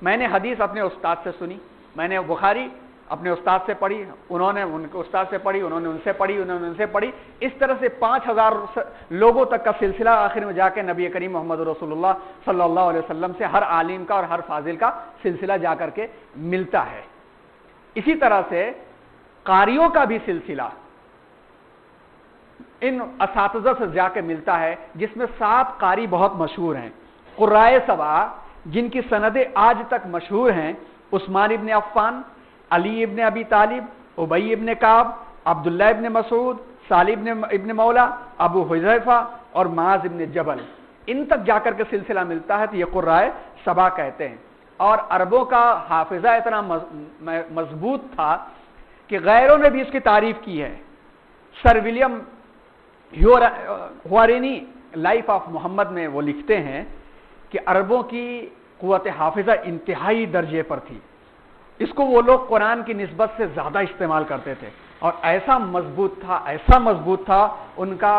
میں نے حدیث اپنے استاد سے سنی، میں نے بخاری اپنے استاد سے پڑھی، انہوں نے ان کے استاد سے پڑھی، انہوں نے ان سے پڑھی، انہوں نے ان سے پڑھی، اس طرح سے 5000 لوگوں تک کا سلسلہ آخر میں جا کے نبی کریم محمد رسول اللہ صلی اللہ علیہ وسلم سے ہر عالم کا اور ہر فاضل کا سلسلہ جا کر کے ملتا ہے. اسی طرح سے قاریوں کا بھی سلسلہ ان اساتذہ سے جا کے ملتا ہے، جس میں 7 قاری بہت مشہور ہیں. قرائے سبع جن کی سندیں آج تک مشہور ہیں، عثمان ابن عفان، علی ابن ابی طالب، ابی ابن کعب، عبداللہ ابن مسعود، سالم ابن مولا، ابو حذیفہ اور معاذ ابن جبل، ان تک جا کر کے سلسلہ ملتا ہے تو یہ قرائے سبع کہتے ہیں. اور عربوں کا حافظہ اتنا مضبوط تھا کہ غیروں نے بھی اس کی تعریف کی ہے. سر ولیم ہوارینی لائف آف محمد میں وہ لکھتے ہیں کہ عربوں کی قوت حافظہ انتہائی درجے پر تھی، اس کو وہ لوگ قرآن کی نسبت سے زیادہ استعمال کرتے تھے، اور ایسا مضبوط تھا ان کا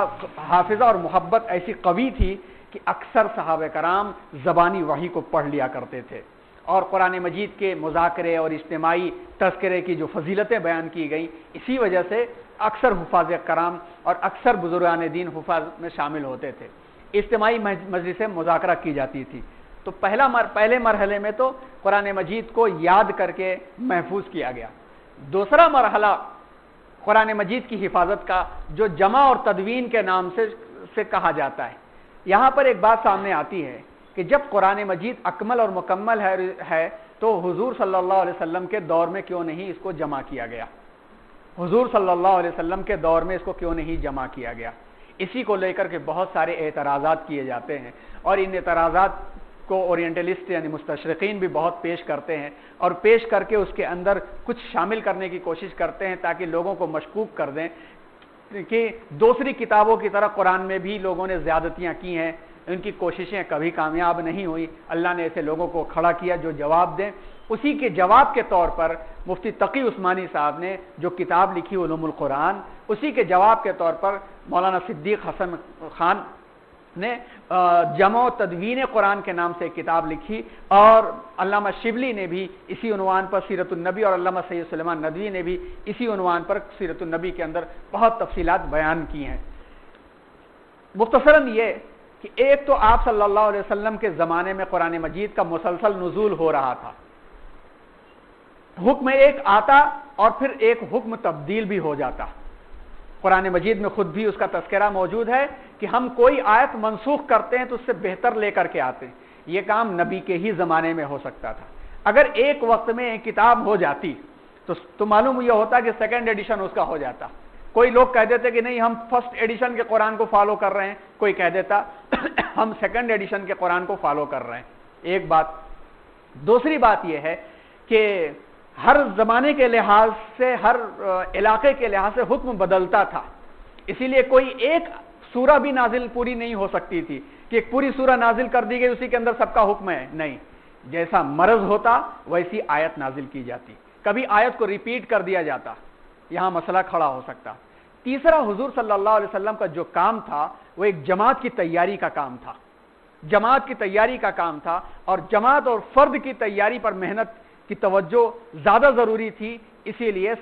حافظہ اور محبت ایسی قوی تھی کہ اکثر صحابہ کرام زبانی وحی کو پڑھ لیا کرتے تھے. اور قرآن مجید کے مذاکرے اور اجتماعی تذکرے کی جو فضیلتیں بیان کی گئیں، اسی وجہ سے اکثر حفاظ کرام اور اکثر بزرگان دین حفاظ میں شامل ہوتے تھے. اجتماعی مجلسیں مذاکرہ کی جاتی تھی. تو پہلے مرحلے میں تو قرآن مجید کو یاد کر کے محفوظ کیا گیا. دوسرا مرحلہ قرآن مجید کی حفاظت کا جو جمع اور تدوین کے نام سے کہا جاتا ہے. یہاں پر ایک بات سامنے آتی ہے کہ جب قرآن مجید اکمل اور مکمل ہے تو حضور صلی اللہ علیہ وسلم کے دور میں کیوں نہیں اس کو جمع کیا گیا؟ حضور صلی اللہ علیہ وسلم کے دور میں اس کو کیوں نہیں جمع کیا گیا؟ اسی کو لے کر کے بہت سارے اعتراضات کیے جاتے ہیں، اور ان اعتراضات کو اورینٹلسٹ یعنی مستشرقین بھی بہت پیش کرتے ہیں، اور پیش کر کے اس کے اندر کچھ شامل کرنے کی کوشش کرتے ہیں تاکہ لوگوں کو مشکوک کر دیں کہ دوسری کتابوں کی طرح قرآن میں بھی لوگوں نے زیادتیاں کی ہیں. ان کی کوششیں کبھی کامیاب نہیں ہوئی. اللہ نے ایسے لوگوں کو کھڑا کیا جو جواب دیں. اسی کے جواب کے طور پر مفتی تقی عثمانی صاحب نے جو کتاب لکھی علوم القرآن، اسی کے جواب کے طور پر مولانا صدیق حسن خان نے جمع و تدوین قرآن کے نام سے ایک کتاب لکھی، اور علامہ شبلی نے بھی اسی عنوان پر سیرت النبی، اور علامہ سید سلیمان ندوی نے بھی اسی عنوان پر سیرت النبی کے اندر بہت تفصیلات بیان کی ہیں. مختصراً یہ کہ ایک تو آپ صلی اللہ علیہ وسلم کے زمانے میں قرآن مجید کا مسلسل نزول ہو رہا تھا، حکم ایک آتا اور پھر ایک حکم تبدیل بھی ہو جاتا. قرآن مجید میں خود بھی اس کا تذکرہ موجود ہے کہ ہم کوئی آیت منسوخ کرتے ہیں تو اس سے بہتر لے کر کے آتے ہیں. یہ کام نبی کے ہی زمانے میں ہو سکتا تھا. اگر ایک وقت میں ایک کتاب ہو جاتی تو معلوم یہ ہوتا کہ سیکنڈ ایڈیشن اس کا ہو جاتا. کوئی لوگ کہہ دیتے کہ نہیں ہم فرسٹ ایڈیشن کے قرآن کو فالو کر رہے ہیں، کوئی کہہ دیتا ہم سیکنڈ ایڈیشن کے قرآن کو فالو کر رہے ہیں. ایک بات. دوسری بات یہ ہے کہ ہر زمانے کے لحاظ سے، ہر علاقے کے لحاظ سے حکم بدلتا تھا، اسی لیے کوئی ایک سورہ بھی نازل پوری نہیں ہو سکتی تھی کہ ایک پوری سورہ نازل کر دی گئی اسی کے اندر سب کا حکم ہے. نہیں، جیسا مرض ہوتا ویسی آیت نازل کی جاتی. کبھی آیت کو ریپیٹ کر دیا جاتا، یہاں مسئلہ کھڑا ہو سکتا. تیسرا، حضور صلی اللہ علیہ وسلم کا جو کام تھا وہ ایک جماعت کی تیاری کا کام تھا. جماعت کی تیاری کا کام تھا، اور جماعت اور فرد کی تیاری پر محنت کی توجہ زیادہ ضروری تھی. اسی لیے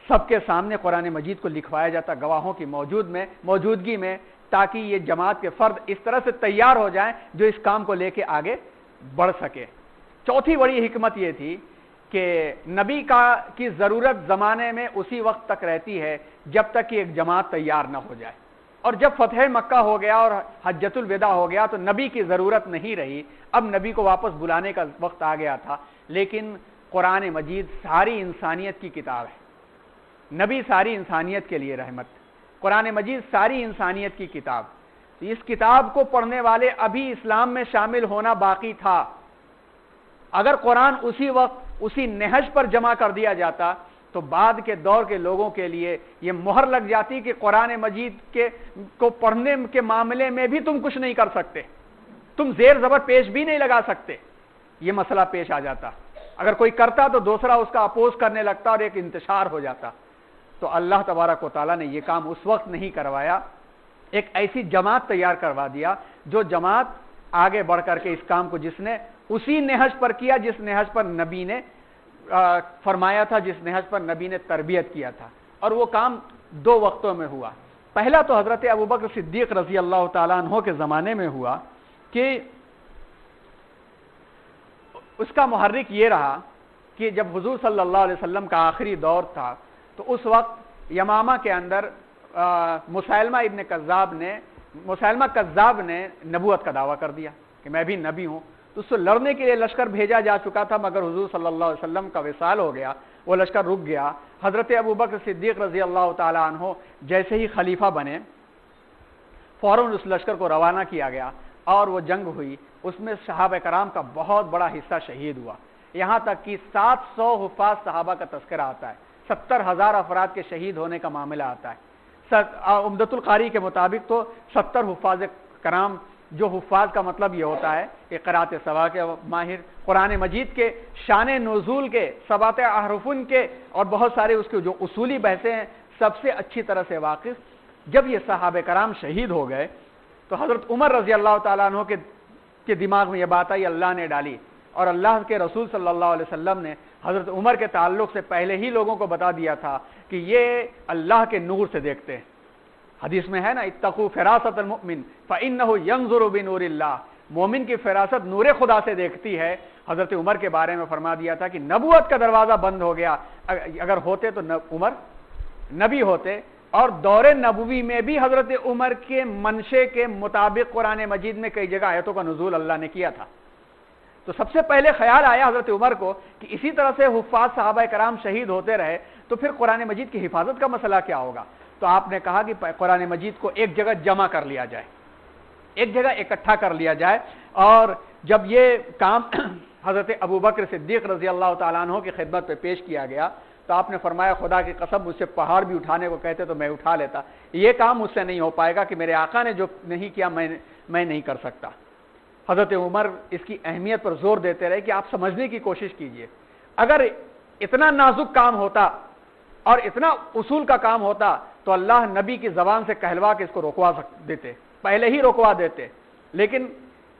سب کے سامنے قرآن مجید کو لکھوایا جاتا گواہوں کی موجودگی میں، تاکہ یہ جماعت کے فرد اس طرح سے تیار ہو جائیں جو اس کام کو لے کے آگے بڑھ سکے. چوتھی بڑی حکمت یہ تھی کہ نبی کی ضرورت زمانے میں اسی وقت تک رہتی ہے جب تک کہ ایک جماعت تیار نہ ہو جائے. اور جب فتح مکہ ہو گیا اور حجۃ الوداع ہو گیا تو نبی کی ضرورت نہیں رہی، اب نبی کو واپس بلانے کا وقت آ گیا تھا۔ لیکن قرآن مجید ساری انسانیت کی کتاب ہے، نبی ساری انسانیت کے لیے رحمت، قرآن مجید ساری انسانیت کی کتاب، اس کتاب کو پڑھنے والے ابھی اسلام میں شامل ہونا باقی تھا۔ اگر قرآن اسی وقت اسی نہج پر جمع کر دیا جاتا تو بعد کے دور کے لوگوں کے لیے یہ مہر لگ جاتی کہ قرآن مجید کو پڑھنے کے معاملے میں بھی تم کچھ نہیں کر سکتے، تم زیر زبر پیش بھی نہیں لگا سکتے، یہ مسئلہ پیش آ جاتا۔ اگر کوئی کرتا تو دوسرا اس کا اپوز کرنے لگتا اور ایک انتشار ہو جاتا۔ تو اللہ تبارک و تعالیٰ نے یہ کام اس وقت نہیں کروایا، ایک ایسی جماعت تیار کروا دیا جو جماعت آگے بڑھ کر کے اس کام کو جس نے اسی نہج پر کیا جس نہج پر نبی نے فرمایا تھا، جس نہج پر نبی نے تربیت کیا تھا، اور وہ کام دو وقتوں میں ہوا۔ پہلا تو حضرت ابوبکر صدیق رضی اللہ تعالیٰ عنہ کے زمانے میں ہوا کہ اس کا محرک یہ رہا کہ جب حضور صلی اللہ علیہ وسلم کا آخری دور تھا تو اس وقت یمامہ کے اندر مسیلمہ کذاب نے نبوت کا دعویٰ کر دیا کہ میں بھی نبی ہوں، تو اس سے لڑنے کے لیے لشکر بھیجا جا چکا تھا، مگر حضور صلی اللہ علیہ وسلم کا وصال ہو گیا، وہ لشکر رک گیا۔ حضرت ابوبکر صدیق رضی اللہ تعالیٰ عنہ جیسے ہی خلیفہ بنے فوراً اس لشکر کو روانہ کیا گیا اور وہ جنگ ہوئی، اس میں صحابہ کرام کا بہت بڑا حصہ شہید ہوا، یہاں تک کہ 700 حفاظ صحابہ کا تذکرہ آتا ہے، 70,000 افراد کے شہید ہونے کا معاملہ آتا ہے۔ عمدۃ القاری کے مطابق تو 70 حفاظ کرام، جو حفاظ کا مطلب یہ ہوتا ہے کہ قرات سوا کے ماہر، قرآن مجید کے شان نزول کے، سبات احرفن کے اور بہت سارے اس کے جو اصولی بحثیں ہیں سب سے اچھی طرح سے واقف، جب یہ صحابہ کرام شہید ہو گئے تو حضرت عمر رضی اللہ تعالیٰ عنہ کے دماغ میں یہ بات آئی، اللہ نے ڈالی، اور اللہ کے رسول صلی اللہ علیہ وسلم نے حضرت عمر کے تعلق سے پہلے ہی لوگوں کو بتا دیا تھا کہ یہ اللہ کے نور سے دیکھتے ہیں۔ حدیث میں ہے نا، اتقوا فراست المؤمن فإنه ينظر بنور اللہ، مومن کی فراست نور خدا سے دیکھتی ہے۔ حضرت عمر کے بارے میں فرما دیا تھا کہ نبوت کا دروازہ بند ہو گیا، اگر ہوتے تو عمر نبی ہوتے، اور دور نبوی میں بھی حضرت عمر کے منشے کے مطابق قرآن مجید میں کئی جگہ آیتوں کا نزول اللہ نے کیا تھا۔ تو سب سے پہلے خیال آیا حضرت عمر کو کہ اسی طرح سے حفاظ صحابہ کرام شہید ہوتے رہے تو پھر قرآن مجید کی حفاظت کا مسئلہ کیا ہوگا؟ تو آپ نے کہا کہ قرآن مجید کو ایک جگہ جمع کر لیا جائے، ایک جگہ اکٹھا کر لیا جائے۔ اور جب یہ کام حضرت ابوبکر صدیق رضی اللہ تعالیٰ عنہ کی خدمت پہ پیش کیا گیا تو آپ نے فرمایا، خدا کی قسم مجھ سے پہاڑ بھی اٹھانے کو کہتے تو میں اٹھا لیتا، یہ کام مجھ سے نہیں ہو پائے گا کہ میرے آقا نے جو نہیں کیا میں نہیں کر سکتا۔ حضرت عمر اس کی اہمیت پر زور دیتے رہے کہ آپ سمجھنے کی کوشش کیجئے، اگر اتنا نازک کام ہوتا اور اتنا اصول کا کام ہوتا تو اللہ نبی کی زبان سے کہلوا کے اس کو رکوا دیتے، پہلے ہی رکوا دیتے، لیکن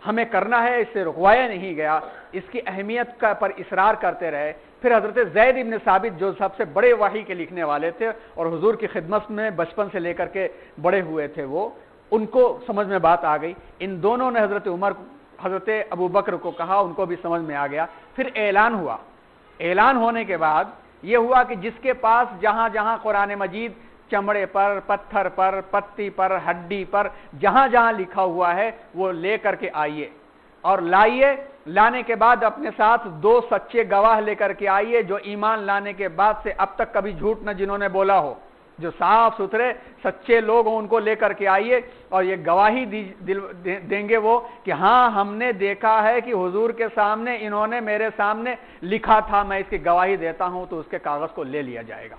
ہمیں کرنا ہے، اس سے رکوایا نہیں گیا، اس کی اہمیت پر اصرار کرتے رہے۔ پھر حضرت زید ابن ثابت جو سب سے بڑے وحی کے لکھنے والے تھے اور حضور کی خدمت میں بچپن سے لے کر کے بڑے ہوئے تھے، وہ ان کو سمجھ میں بات آ گئی، ان دونوں نے حضرت ابوبکر کو کہا، ان کو بھی سمجھ میں آ گیا۔ پھر اعلان ہوا، اعلان ہونے کے بعد یہ ہوا کہ جس کے پاس جہاں جہاں قرآن مجید چمڑے پر، پتھر پر، پتی پر، ہڈی پر، جہاں جہاں لکھا ہوا ہے وہ لے کر کے آئیے، اور لائیے، لانے کے بعد اپنے ساتھ 2 سچے گواہ لے کر کے آئیے جو ایمان لانے کے بعد سے اب تک کبھی جھوٹ نہ جنہوں نے بولا ہو، جو صاف ستھرے سچے لوگ ہوں ان کو لے کر کے آئیے، اور یہ گواہی دیں گے وہ کہ ہاں ہم نے دیکھا ہے کہ حضور کے سامنے انہوں نے میرے سامنے لکھا تھا، میں اس کی گواہی دیتا ہوں، تو اس کے کاغذ کو لے لیا جائے گا۔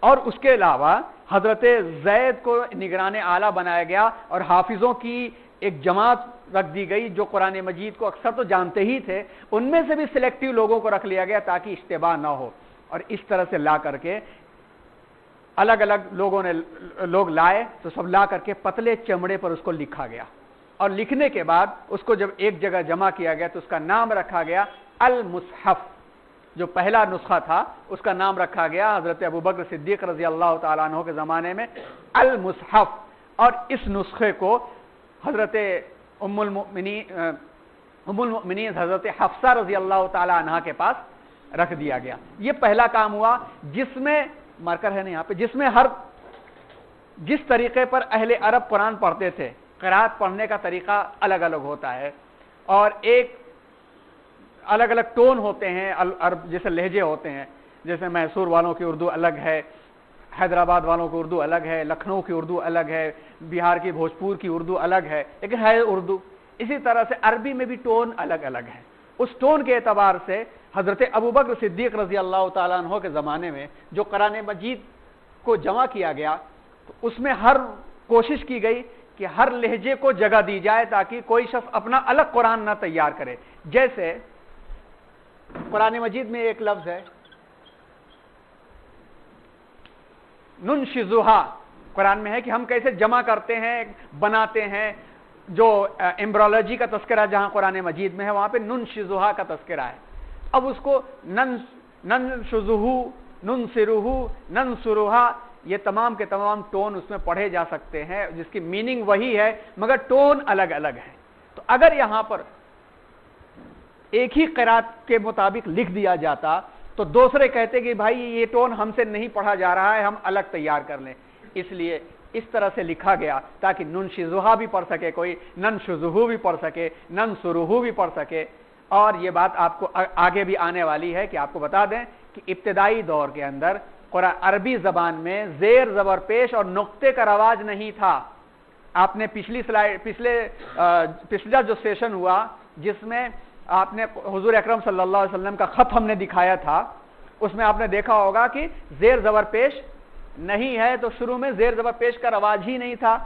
اور اس کے علاوہ حضرت زید کو نگران اعلیٰ بنایا گیا اور حافظوں کی ایک جماعت رکھ دی گئی جو قرآن مجید کو اکثر تو جانتے ہی تھے، ان میں سے بھی سلیکٹیو لوگوں کو رکھ لیا گیا تاکہ اشتباہ نہ ہو، اور اس طرح سے لا کر کے الگ الگ لوگ لائے تو سب لا کر کے پتلے چمڑے پر اس کو لکھا گیا، اور لکھنے کے بعد اس کو جب ایک جگہ جمع کیا گیا تو اس کا نام رکھا گیا المصحف۔ جو پہلا نسخہ تھا اس کا نام رکھا گیا حضرت ابوبکر صدیق رضی اللہ تعالیٰ عنہ کے زمانے میں المصحف، اور اس نسخے کو حضرت ام المؤمنین حضرت حفصہ رضی اللہ تعالیٰ عنہ کے پاس رکھ دیا گیا۔ یہ پہلا کام ہوا جس میں مارکر ہے نا یہاں پہ، جس میں ہر جس طریقے پر اہل عرب قرآن پڑھتے تھے، قرات پڑھنے کا طریقہ الگ الگ ہوتا ہے، اور ایک الگ الگ ٹون ہوتے ہیں، عرب جیسے لہجے ہوتے ہیں، جیسے میسور والوں کی اردو الگ ہے، حیدرآباد والوں کی اردو الگ ہے، لکھنؤ کی اردو الگ ہے، بہار کی بھوجپور کی اردو الگ ہے، لیکن ہے اردو۔ اسی طرح سے عربی میں بھی ٹون الگ الگ ہے۔ اس ٹون کے اعتبار سے حضرت ابوبکر صدیق رضی اللہ تعالیٰ عنہ کے زمانے میں جو قرآن مجید کو جمع کیا گیا، تو اس میں ہر کوشش کی گئی کہ ہر لہجے کو جگہ دی جائے تاکہ کوئی شخص اپنا الگ قرآن نہ تیار کرے۔ جیسے قرآن مجید میں ایک لفظ ہے ننشزھا، قرآن میں ہے کہ ہم کیسے جمع کرتے ہیں، بناتے ہیں۔ جو ایمبرولوجی کا تذکرہ جہاں قرآن مجید میں ہے وہاں پہ ننشزھا کا تذکرہ ہے۔ اب اس کو ننشزھو، ننصرھو، ننصرھا، یہ تمام کے تمام ٹون اس میں پڑھے جا سکتے ہیں، جس کی میننگ وہی ہے مگر ٹون الگ الگ ہے۔ تو اگر یہاں پر ایک ہی قرات کے مطابق لکھ دیا جاتا تو دوسرے کہتے کہ بھائی یہ ٹون ہم سے نہیں پڑھا جا رہا ہے، ہم الگ تیار کر لیں۔ اس لیے اس طرح سے لکھا گیا تاکہ ننشزھا بھی پڑھ سکے کوئی، ننشزھو بھی پڑھ سکے، ننصرھو بھی پڑھ سکے۔ اور یہ بات آپ کو آگے بھی آنے والی ہے کہ آپ کو بتا دیں کہ ابتدائی دور کے اندر قرآن عربی زبان میں زیر زبر پیش اور نقطے کا رواج نہیں تھا۔ آپ نے پچھلا جو سیشن ہوا جس میں آپ نے حضور اکرم صلی اللہ علیہ وسلم کا خط ہم نے دکھایا تھا، اس میں آپ نے دیکھا ہوگا کہ زیر زبر پیش نہیں ہے، تو شروع میں زیر زبر پیش کا رواج ہی نہیں تھا،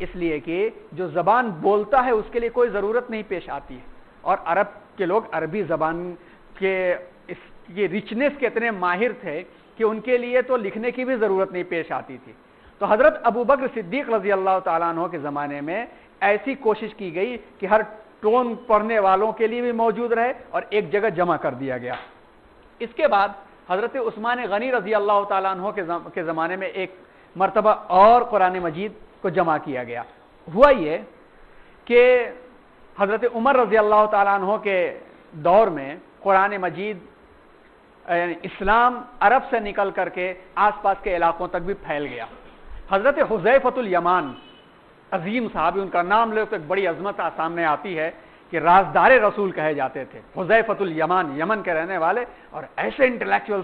اس لیے کہ جو زبان بولتا ہے اس کے لیے کوئی ضرورت نہیں پیش آتی ہے، اور عرب کے لوگ عربی زبان کے اس کی رچنس کے اتنے ماہر تھے کہ ان کے لیے تو لکھنے کی بھی ضرورت نہیں پیش آتی تھی۔ تو حضرت ابوبکر صدیق رضی اللہ تعالیٰ عنہ کے زمانے میں ایسی کوشش کی گئی کہ ہر ٹون پڑھنے والوں کے لیے بھی موجود رہے اور ایک جگہ جمع کر دیا گیا۔ اس کے بعد حضرت عثمان غنی رضی اللہ تعالیٰ عنہ کے زمانے میں ایک مرتبہ اور قرآن مجید کو جمع کیا گیا۔ ہوا یہ کہ حضرت عمر رضی اللہ تعالیٰ عنہ کے دور میں قرآن مجید یعنی اسلام عرب سے نکل کر کے آس پاس کے علاقوں تک بھی پھیل گیا۔ حضرت حذیفۃ الیمان، عظیم صحابی، ان کا نام لے تو ایک بڑی عظمت سامنے آتی ہے کہ رازدار رسول کہے جاتے تھے، حذیفۃ الیمان، یمن کے رہنے والے، اور ایسے انٹلیکچوئل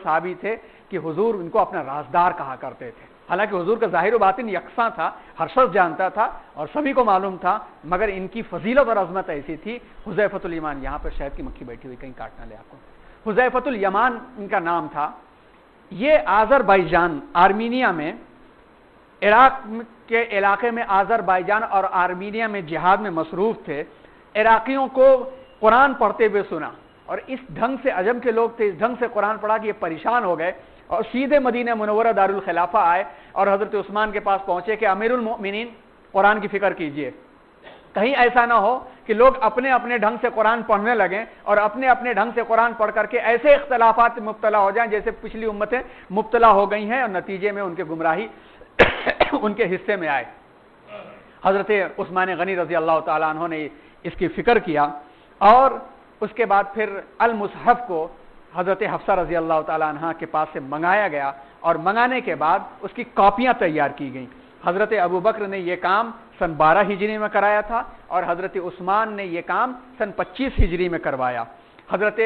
صحابی تھے کہ حضور ان کو اپنا رازدار کہا کرتے تھے۔ حالانکہ حضور کا ظاہر و باطن یکساں تھا، ہر شخص جانتا تھا اور سبھی کو معلوم تھا، مگر ان کی فضیلت اور عظمت ایسی تھی۔ حذیفۃ الیمان، یہاں پر شہد کی مکھی بیٹھی ہوئی، کہیں کاٹنا لے آپ کو۔ حذیفۃ الیمان ان کا نام تھا۔ یہ آذربائیجان، آرمینیا میں، عراق کے علاقے میں آذربائیجان اور آرمینیا میں جہاد میں مصروف تھے۔ عراقیوں کو قرآن پڑھتے ہوئے سنا، اور اس ڈھنگ سے عجم کے لوگ تھے، اس ڈھنگ سے قرآن پڑھا کہ یہ پریشان ہو گئے اور سیدھے مدینہ منورہ دارالخلافہ آئے اور حضرت عثمان کے پاس پہنچے کہ امیر المؤمنین قرآن کی فکر کیجئے، کہیں ایسا نہ ہو کہ لوگ اپنے اپنے ڈھنگ سے قرآن پڑھنے لگیں اور اپنے اپنے ڈھنگ سے قرآن پڑھ کر کے ایسے اختلافات میں مبتلا ہو جائیں جیسے پچھلی امتیں مبتلا ہو گئی ہیں، اور نتیجے میں ان کے گمراہی ان کے حصے میں آئے۔ حضرت عثمان غنی رضی اللہ تعالیٰ عنہ نے اس کی فکر کیا، اور اس کے بعد پھر المصحف کو حضرت حفصہ رضی اللہ تعالیٰ عنہ کے پاس سے منگایا گیا، اور منگانے کے بعد اس کی کاپیاں تیار کی گئیں۔ حضرت ابوبکر نے یہ کام سن 12 ہجری میں کرایا تھا، اور حضرت عثمان نے یہ کام سن 25 ہجری میں کروایا۔ حضرت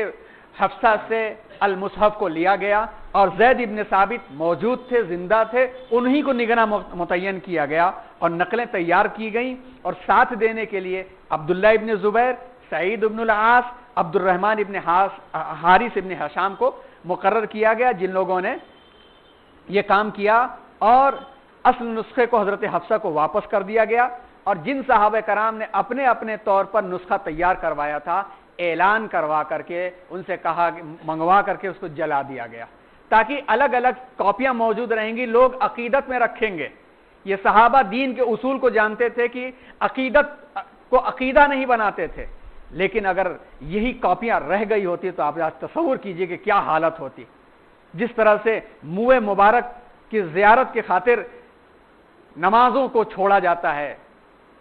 حفصہ سے المصحف کو لیا گیا، اور زید ابن ثابت موجود تھے، زندہ تھے، انہی کو نگراں متعین کیا گیا، اور نقلیں تیار کی گئیں، اور ساتھ دینے کے لیے عبداللہ ابن زبیر، سعید ابن العاص، عبد الرحمن ابن حارث ابن حشام کو مقرر کیا گیا، جن لوگوں نے یہ کام کیا، اور اصل نسخے کو حضرت حفصہ کو واپس کر دیا گیا، اور جن صحابہ کرام نے اپنے اپنے طور پر نسخہ تیار کروایا تھا، اعلان کروا کر کے ان سے کہا، منگوا کر کے اس کو جلا دیا گیا، تاکہ الگ الگ کاپیاں موجود رہیں گی، لوگ عقیدت میں رکھیں گے۔ یہ صحابہ دین کے اصول کو جانتے تھے کہ عقیدت کو عقیدہ نہیں بناتے تھے، لیکن اگر یہی کاپیاں رہ گئی ہوتی تو آپ تصور کیجئے کہ کیا حالت ہوتی۔ جس طرح سے منہ مبارک کی زیارت کی خاطر نمازوں کو چھوڑا جاتا ہے،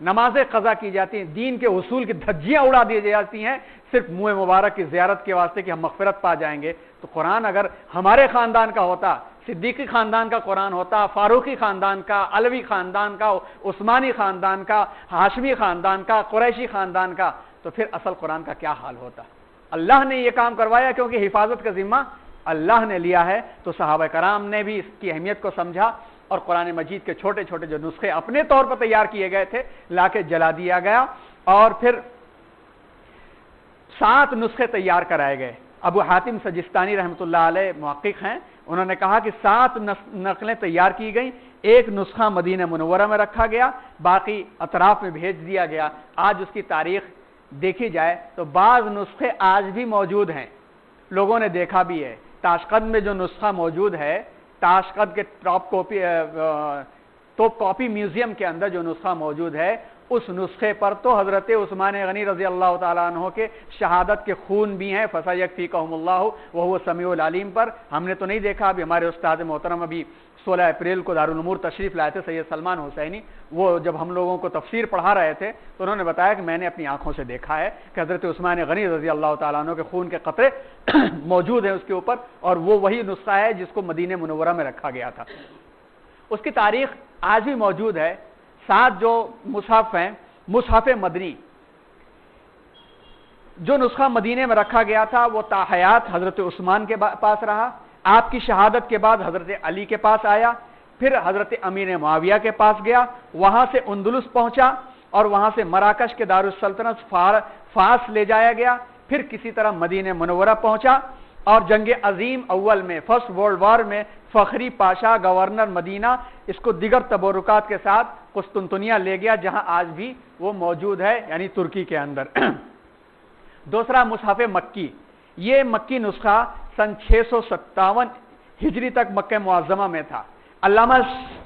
نمازیں قضا کی جاتی ہیں، دین کے اصول کی دھجیاں اڑا دی جاتی ہیں صرف منہ مبارک کی زیارت کے واسطے کہ ہم مغفرت پا جائیں گے، تو قرآن اگر ہمارے خاندان کا ہوتا، صدیقی خاندان کا قرآن ہوتا، فاروقی خاندان کا، علوی خاندان کا، عثمانی خاندان کا، ہاشمی خاندان کا، قریشی خاندان کا، تو پھر اصل قرآن کا کیا حال ہوتا؟ اللہ نے یہ کام کروایا کیونکہ حفاظت کا ذمہ اللہ نے لیا ہے، تو صحابہ کرام نے بھی اس کی اہمیت کو سمجھا اور قرآن مجید کے چھوٹے چھوٹے جو نسخے اپنے طور پر تیار کیے گئے تھے لا کے جلا دیا گیا، اور پھر 7 نسخے تیار کرائے گئے۔ ابو حاتم سجستانی رحمۃ اللہ علیہ محقق ہیں، انہوں نے کہا کہ 7 نقلیں تیار کی گئیں، ایک نسخہ مدینہ منورہ میں رکھا گیا، باقی اطراف میں بھیج دیا گیا۔ آج اس کی تاریخ دیکھی جائے تو بعض نسخے آج بھی موجود ہیں، لوگوں نے دیکھا بھی ہے۔ تاشقند میں جو نسخہ موجود ہے، تاشقند کے توپ کاپی میوزیم کے اندر جو نسخہ موجود ہے، اس نسخے پر تو حضرت عثمان غنی رضی اللہ تعالیٰ عنہ کے شہادت کے خون بھی ہیں، فَسَيَكْفِيكَهُمُ اللَّهُ وَهُوَ السَّمِيعُ الْعَلِيمُ پر ہم نے تو نہیں دیکھا۔ ابھی ہمارے استاد محترم ابھی 16 اپریل کو دارالعلوم تشریف لائے تھے سید سلمان حسینی، وہ جب ہم لوگوں کو تفسیر پڑھا رہے تھے تو انہوں نے بتایا کہ میں نے اپنی آنکھوں سے دیکھا ہے کہ حضرت عثمان غنی رضی اللہ تعالیٰ عنہ کے خون کے قطرے موجود ہیں اس کے اوپر، اور وہ وہی نسخہ ہے جس کو مدینہ منورہ میں رکھا گیا تھا۔ اس کی تاریخ آج بھی موجود ہے۔ 7 جو مصحف ہیں، مصحف مدنی، جو نسخہ مدینے میں رکھا گیا تھا وہ تا حیات حضرت عثمان کے پاس رہا، آپ کی شہادت کے بعد حضرت علی کے پاس آیا، پھر حضرت امیر معاویہ کے پاس گیا، وہاں سے اندلس پہنچا اور وہاں سے مراکش کے دارالسلطنت فاس لے جایا گیا، پھر کسی طرح مدینہ منورہ پہنچا، اور جنگ عظیم اول میں، فرسٹ ورلڈ وار میں، فخری پاشا گورنر مدینہ اس کو دیگر تبرکات کے ساتھ قسطنطنیہ لے گیا، جہاں آج بھی وہ موجود ہے، یعنی ترکی کے اندر۔ دوسرا مصحف مکی، یہ مکی نسخہ سن 657 ہجری تک مکہ معظمہ میں تھا۔ علامہ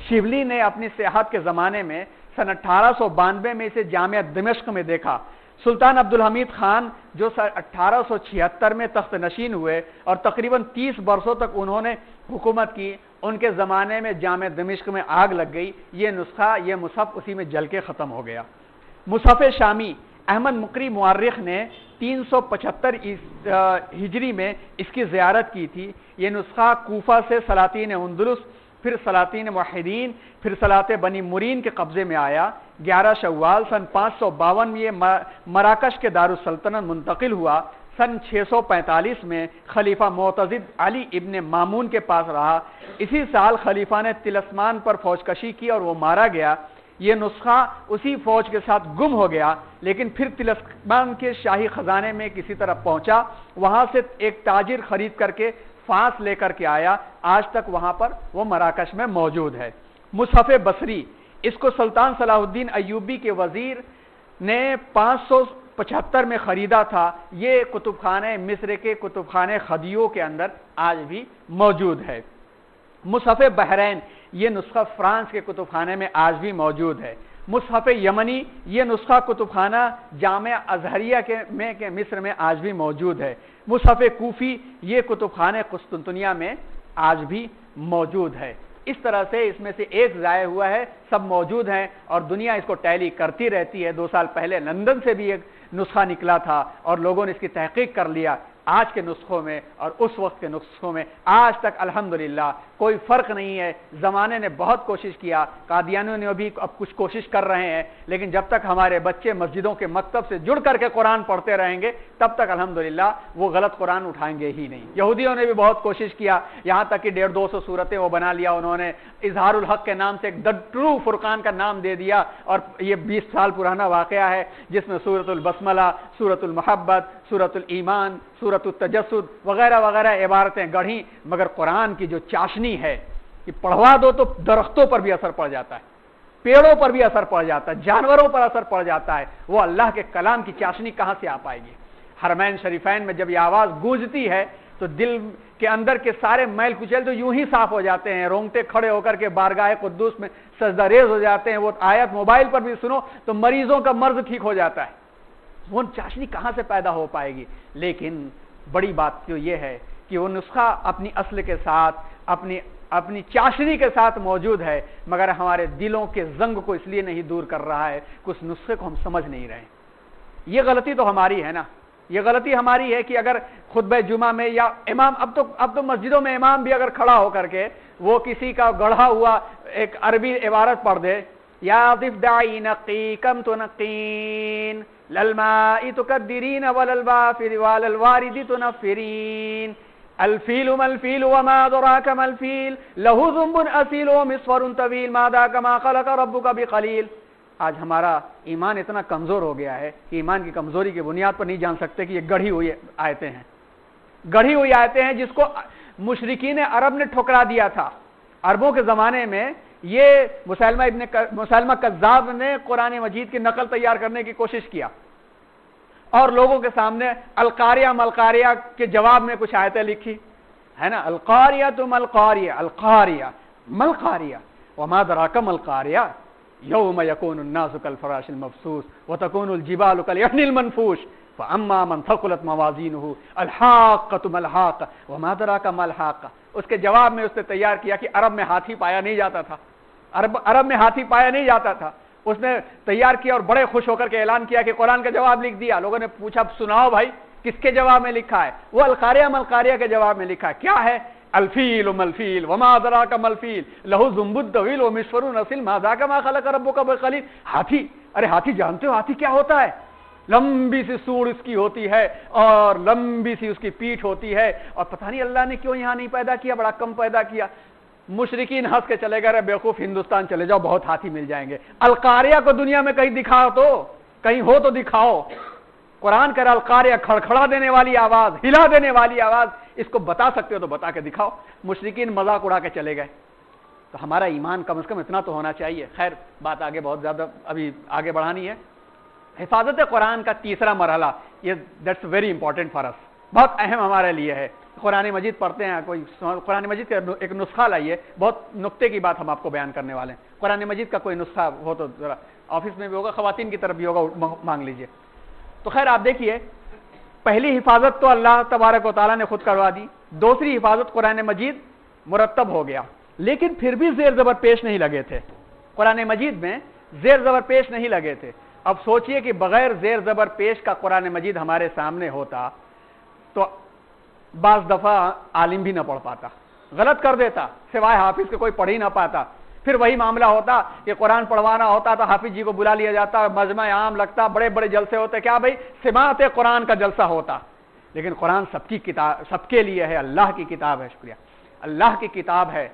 شبلی نے اپنی سیاحت کے زمانے میں سن 1892 میں اسے جامعہ دمشق میں دیکھا۔ سلطان عبدالحمید خان جو سن 1876 میں تخت نشین ہوئے اور تقریباً 30 برسوں تک انہوں نے حکومت کی، ان کے زمانے میں جامع دمشق میں آگ لگ گئی، یہ نسخہ، یہ مصحف اسی میں جل کے ختم ہو گیا۔ مصحف شامی، احمد مقری مورخ نے 375 ہجری میں اس کی زیارت کی تھی۔ یہ نسخہ کوفہ سے سلاطین اندلس، پھر سلاطین موحدین، پھر سلاطین بنی مرین کے قبضے میں آیا۔ 11 شوال سن 552 میں یہ مراکش کے دارالسلطنت منتقل ہوا۔ سن 645 میں خلیفہ معتضد علی ابن مامون کے پاس رہا۔ اسی سال خلیفہ نے طلسمان پر فوج کشی کی اور وہ مارا گیا۔ یہ نسخہ اسی فوج کے ساتھ گم ہو گیا، لیکن پھر طلسمان کے شاہی خزانے میں کسی طرح پہنچا، وہاں سے ایک تاجر خرید کر کے فاس لے کر کے آیا، آج تک وہاں پر وہ مراکش میں موجود ہے۔ مصحف بصری، اس کو سلطان صلاح الدین ایوبی کے وزیر نے 575 میں خریدا تھا۔ یہ کتب خانے مصر کے کتب خانے خدیو کے اندر آج بھی موجود ہے۔ مصحف بحرین، یہ نسخہ فرانس کے کتب خانے میں آج بھی موجود ہے۔ مصحف یمنی، یہ نسخہ کتب خانہ جامعہ ازہریہ کے مصر میں آج بھی موجود ہے۔ مصحف کوفی، یہ کتب خانے قسطنطنیہ میں آج بھی موجود ہے۔ اس طرح سے اس میں سے ایک ضائع ہوا ہے، سب موجود ہیں اور دنیا اس کو ٹیلی کرتی رہتی ہے۔ 2 سال پہلے لندن سے بھی ایک نسخہ نکلا تھا اور لوگوں نے اس کی تحقیق کر لیا۔ آج کے نسخوں میں اور اس وقت کے نسخوں میں آج تک الحمدللہ کوئی فرق نہیں ہے۔ زمانے نے بہت کوشش کیا، قادیانیوں نے بھی اب کچھ کوشش کر رہے ہیں، لیکن جب تک ہمارے بچے مسجدوں کے مکتب سے جڑ کر کے قرآن پڑھتے رہیں گے تب تک الحمدللہ وہ غلط قرآن اٹھائیں گے ہی نہیں۔ یہودیوں نے بھی بہت کوشش کیا، یہاں تک کہ 150-200 صورتیں وہ بنا لیا انہوں نے، اظہار الحق کے نام سے ایک دا ٹرو فرقان کا نام دے دیا، اور یہ 20 سال پرانا واقعہ ہے جس میں سورۃ البسملہ، سورۃ المحبت، سورۃ الایمان، سورۃ التجسد وغیرہ وغیرہ عبارتیں گڑھیں، مگر قرآن کی جو چاشنی ہے کہ پڑھوا دو تو درختوں پر بھی اثر پڑ جاتا ہے، پیڑوں پر بھی اثر پڑ جاتا ہے، جانوروں پر اثر پڑ جاتا ہے، وہ اللہ کے کلام کی چاشنی کہاں سے آ پائے گی؟ حرمین شریفین میں جب یہ آواز گونجتی ہے تو دل کے اندر کے سارے میل کچیل تو یوں ہی صاف ہو جاتے ہیں، رونگٹے کھڑے ہو کر کے بارگاہ قدوس میں سجدہ ریز ہو جاتے ہیں۔ وہ آیت موبائل پر بھی سنو تو مریضوں کا مرض ٹھیک ہو جاتا ہے۔ وہ چاشنی کہاں سے پیدا ہو پائے گی؟ لیکن بڑی بات تو یہ ہے کہ وہ نسخہ اپنی اصل کے ساتھ، اپنی چاشنی کے ساتھ موجود ہے، مگر ہمارے دلوں کے زنگ کو اس لیے نہیں دور کر رہا ہے کہ اس نسخے کو ہم سمجھ نہیں رہے۔ یہ غلطی تو ہماری ہے نا، یہ غلطی ہماری ہے کہ اگر خطبہ جمعہ میں یا امام اب تو مسجدوں میں امام بھی اگر کھڑا ہو کر کے وہ کسی کا گڑھا ہوا ایک عربی عبارت پڑھ دے، یا ضفدعی نقیکم تنقین للماء تقدرین وللوارد تنفرین الفیل ما الفیل وما دراک ما الفیل لہو ذنب اصیل ومصفر طویل ما ذاک ما خلق ربک بقلیل۔ آج ہمارا ایمان اتنا کمزور ہو گیا ہے کہ ایمان کی کمزوری کی بنیاد پر نہیں جان سکتے کہ یہ گڑھی ہوئی آیتیں ہیں، گڑھی ہوئی آیتیں ہیں جس کو مشرکین عرب نے ٹھکرا دیا تھا۔ عربوں کے زمانے میں یہ مسلمہ کذاب نے قرآن مجید کی نقل تیار کرنے کی کوشش کیا اور لوگوں کے سامنے القاریہ ملقاریہ کے جواب میں کچھ آیتیں لکھی ہے نا، القاریہ ملقاریہ القاریہ ملقاریہ وما دراک ملقاریہ یوم یکون الناس کالفراش المبثوث وتکون الجبال کالعہن المنفوش فاما من ثقلت موازینہ الحاقۃ ما الحاقۃ وما دراک ما الحاقۃ۔ اس کے جواب میں اس نے تیار کیا کہ عرب میں ہاتھی پایا نہیں جاتا تھا، عرب میں ہاتھی پایا نہیں جاتا تھا۔ اس نے تیار کیا اور بڑے خوش ہو کر کے اعلان کیا کہ قرآن کا جواب لکھ دیا۔ لوگوں نے پوچھا سناؤ بھائی کس کے جواب میں لکھا ہے؟ وہ القاریہ ملقاریہ کے جواب میں لکھا ہے۔ کیا ہے؟ الفیل ملفیل وما ادراک ملفیل لہو ذنب طویل ومصفر اصیل ما ذاک ما خلق ربک بقلیل۔ ہاتھی، ارے ہاتھی جانتے ہو ہاتھی کیا ہوتا ہے؟ لمبی سی سوڑ اس کی ہوتی ہے اور لمبی سی اس کی پیٹھ ہوتی ہے، اور پتہ نہیں اللہ نے کیوں یہاں نہیں پیدا کیا، بڑا کم پیدا کیا۔ مشرکین ہنس کے چلے گئے، بیوقوف ہندوستان چلے جاؤ بہت ہاتھی مل جائیں گے۔ القاریہ کو دنیا میں کہیں دکھاؤ تو، کہیں ہو تو دکھاؤ۔ قرآن کا القاریہ کھڑکھڑا دینے والی آواز، ہلا دینے والی آواز، اس کو بتا سکتے ہو تو بتا کے دکھاؤ۔ مشرکین مذاق اڑا کے چلے گئے۔ تو ہمارا ایمان کم از کم اتنا تو ہونا چاہیے۔ خیر بات آگے بہت زیادہ ابھی آگے بڑھانی ہے۔ حفاظت قرآن کا تیسرا مرحلہ، یہ دیٹس ویری امپورٹنٹ فار اس، بہت اہم ہمارے لیے ہے۔ قرآن مجید پڑھتے ہیں، کوئی قرآن مجید کا ایک نسخہ لائیے، بہت نقطے کی بات ہم آپ کو بیان کرنے والے ہیں۔ قرآن مجید کا کوئی نسخہ ہو تو ذرا آفس میں بھی ہوگا، خواتین کی طرف بھی ہوگا، مانگ لیجئے۔ تو خیر آپ دیکھیے، پہلی حفاظت تو اللہ تبارک و تعالیٰ نے خود کروا دی، دوسری حفاظت قرآن مجید مرتب ہو گیا، لیکن پھر بھی زیر زبر پیش نہیں لگے تھے۔ قرآن مجید میں زیر زبر پیش نہیں لگے تھے۔ اب سوچئے کہ بغیر زیر زبر پیش کا قرآن مجید ہمارے سامنے ہوتا تو بعض دفعہ عالم بھی نہ پڑھ پاتا، غلط کر دیتا، سوائے حافظ کے کوئی پڑھ ہی نہ پاتا۔ پھر وہی معاملہ ہوتا کہ قرآن پڑھوانا ہوتا تو حافظ جی کو بلا لیا جاتا، مجمع عام لگتا، بڑے بڑے جلسے ہوتے، کیا بھائی سماعت قرآن کا جلسہ ہوتا۔ لیکن قرآن سب کی کتاب، سب کے لیے ہے، اللہ کی کتاب ہے، شکریہ، اللہ کی کتاب ہے۔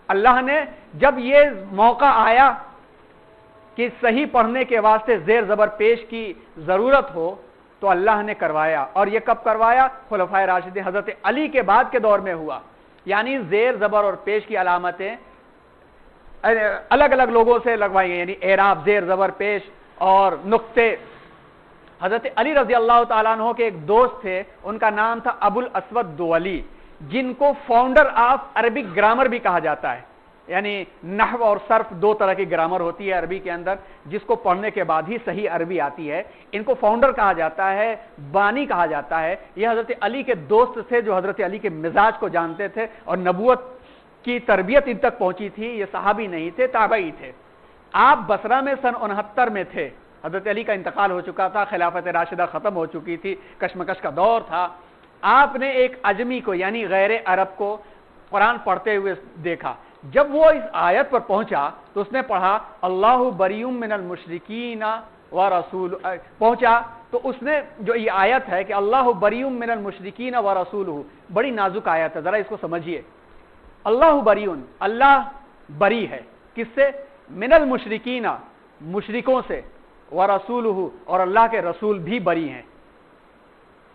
اللہ نے جب یہ موقع آیا کہ صحیح پڑھنے کے واسطے زیر زبر پیش کی ضرورت ہو تو اللہ نے کروایا، اور یہ کب کروایا؟ خلفائے راشدین حضرت علی کے بعد کے دور میں ہوا۔ یعنی زیر زبر اور پیش کی علامتیں الگ الگ لوگوں سے لگوائی گئی، یعنی اعراب، زیر زبر پیش اور نقطے۔ حضرت علی رضی اللہ تعالیٰ عنہ کے ایک دوست تھے، ان کا نام تھا ابو الاسود دولی، جن کو فاؤنڈر آف عربک گرامر بھی کہا جاتا ہے۔ یعنی نحو اور صرف دو طرح کی گرامر ہوتی ہے عربی کے اندر، جس کو پڑھنے کے بعد ہی صحیح عربی آتی ہے۔ ان کو فاؤنڈر کہا جاتا ہے، بانی کہا جاتا ہے۔ یہ حضرت علی کے دوست تھے جو حضرت علی کے مزاج کو جانتے تھے، اور نبوت کی تربیت ان تک پہنچی تھی۔ یہ صحابی نہیں تھے، تابعی تھے۔ آپ بصرہ میں سن 69 میں تھے، حضرت علی کا انتقال ہو چکا تھا، خلافت راشدہ ختم ہو چکی تھی، کشمکش کا دور تھا۔ آپ نے ایک اجمی کو یعنی غیر عرب کو قرآن پڑھتے ہوئے دیکھا۔ جب وہ اس آیت پر پہنچا تو اس نے پڑھا اللہ بریء من المشرکین ورسول، پہنچا تو اس نے جو یہ آیت ہے کہ اللہ بریء من المشرکین ورسولہ، بڑی نازک آیت ہے، ذرا اس کو سمجھیے۔ اللہ بریء، اللہ بری ہے، کس سے؟ من المشرکین، مشرکوں سے، ورسولہ، اور اللہ کے رسول بھی بری ہیں۔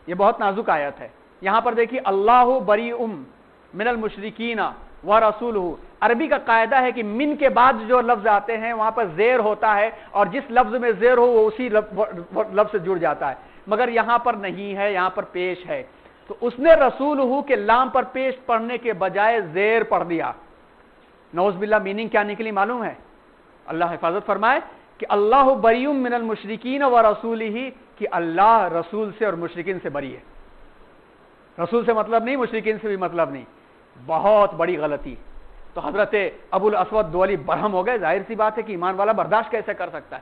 یہ بہت نازک آیت ہے۔ یہاں پر دیکھیے اللہ بریء من المشرکین ورسولہ، عربی کا قاعدہ ہے کہ من کے بعد جو لفظ آتے ہیں وہاں پر زیر ہوتا ہے، اور جس لفظ میں زیر ہو وہ اسی لفظ سے جڑ جاتا ہے، مگر یہاں پر نہیں ہے، یہاں پر پیش ہے۔ تو اس نے رسولہ کے لام پر پیش پڑھنے کے بجائے زیر پڑھ دیا۔ نعوذ باللہ، میننگ کیا نکلی معلوم ہے؟ اللہ حفاظت فرمائے کہ اللہ بریء من المشرکین ورسولہ، کہ اللہ رسول سے اور مشرکین سے بری ہے۔ رسول سے مطلب نہیں، مشرکین سے بھی مطلب نہیں، بہت بڑی غلطی۔ تو حضرت ابو الاسود دولی برہم ہو گئے، ظاہر سی بات ہے کہ ایمان والا برداشت کیسے کر سکتا ہے؟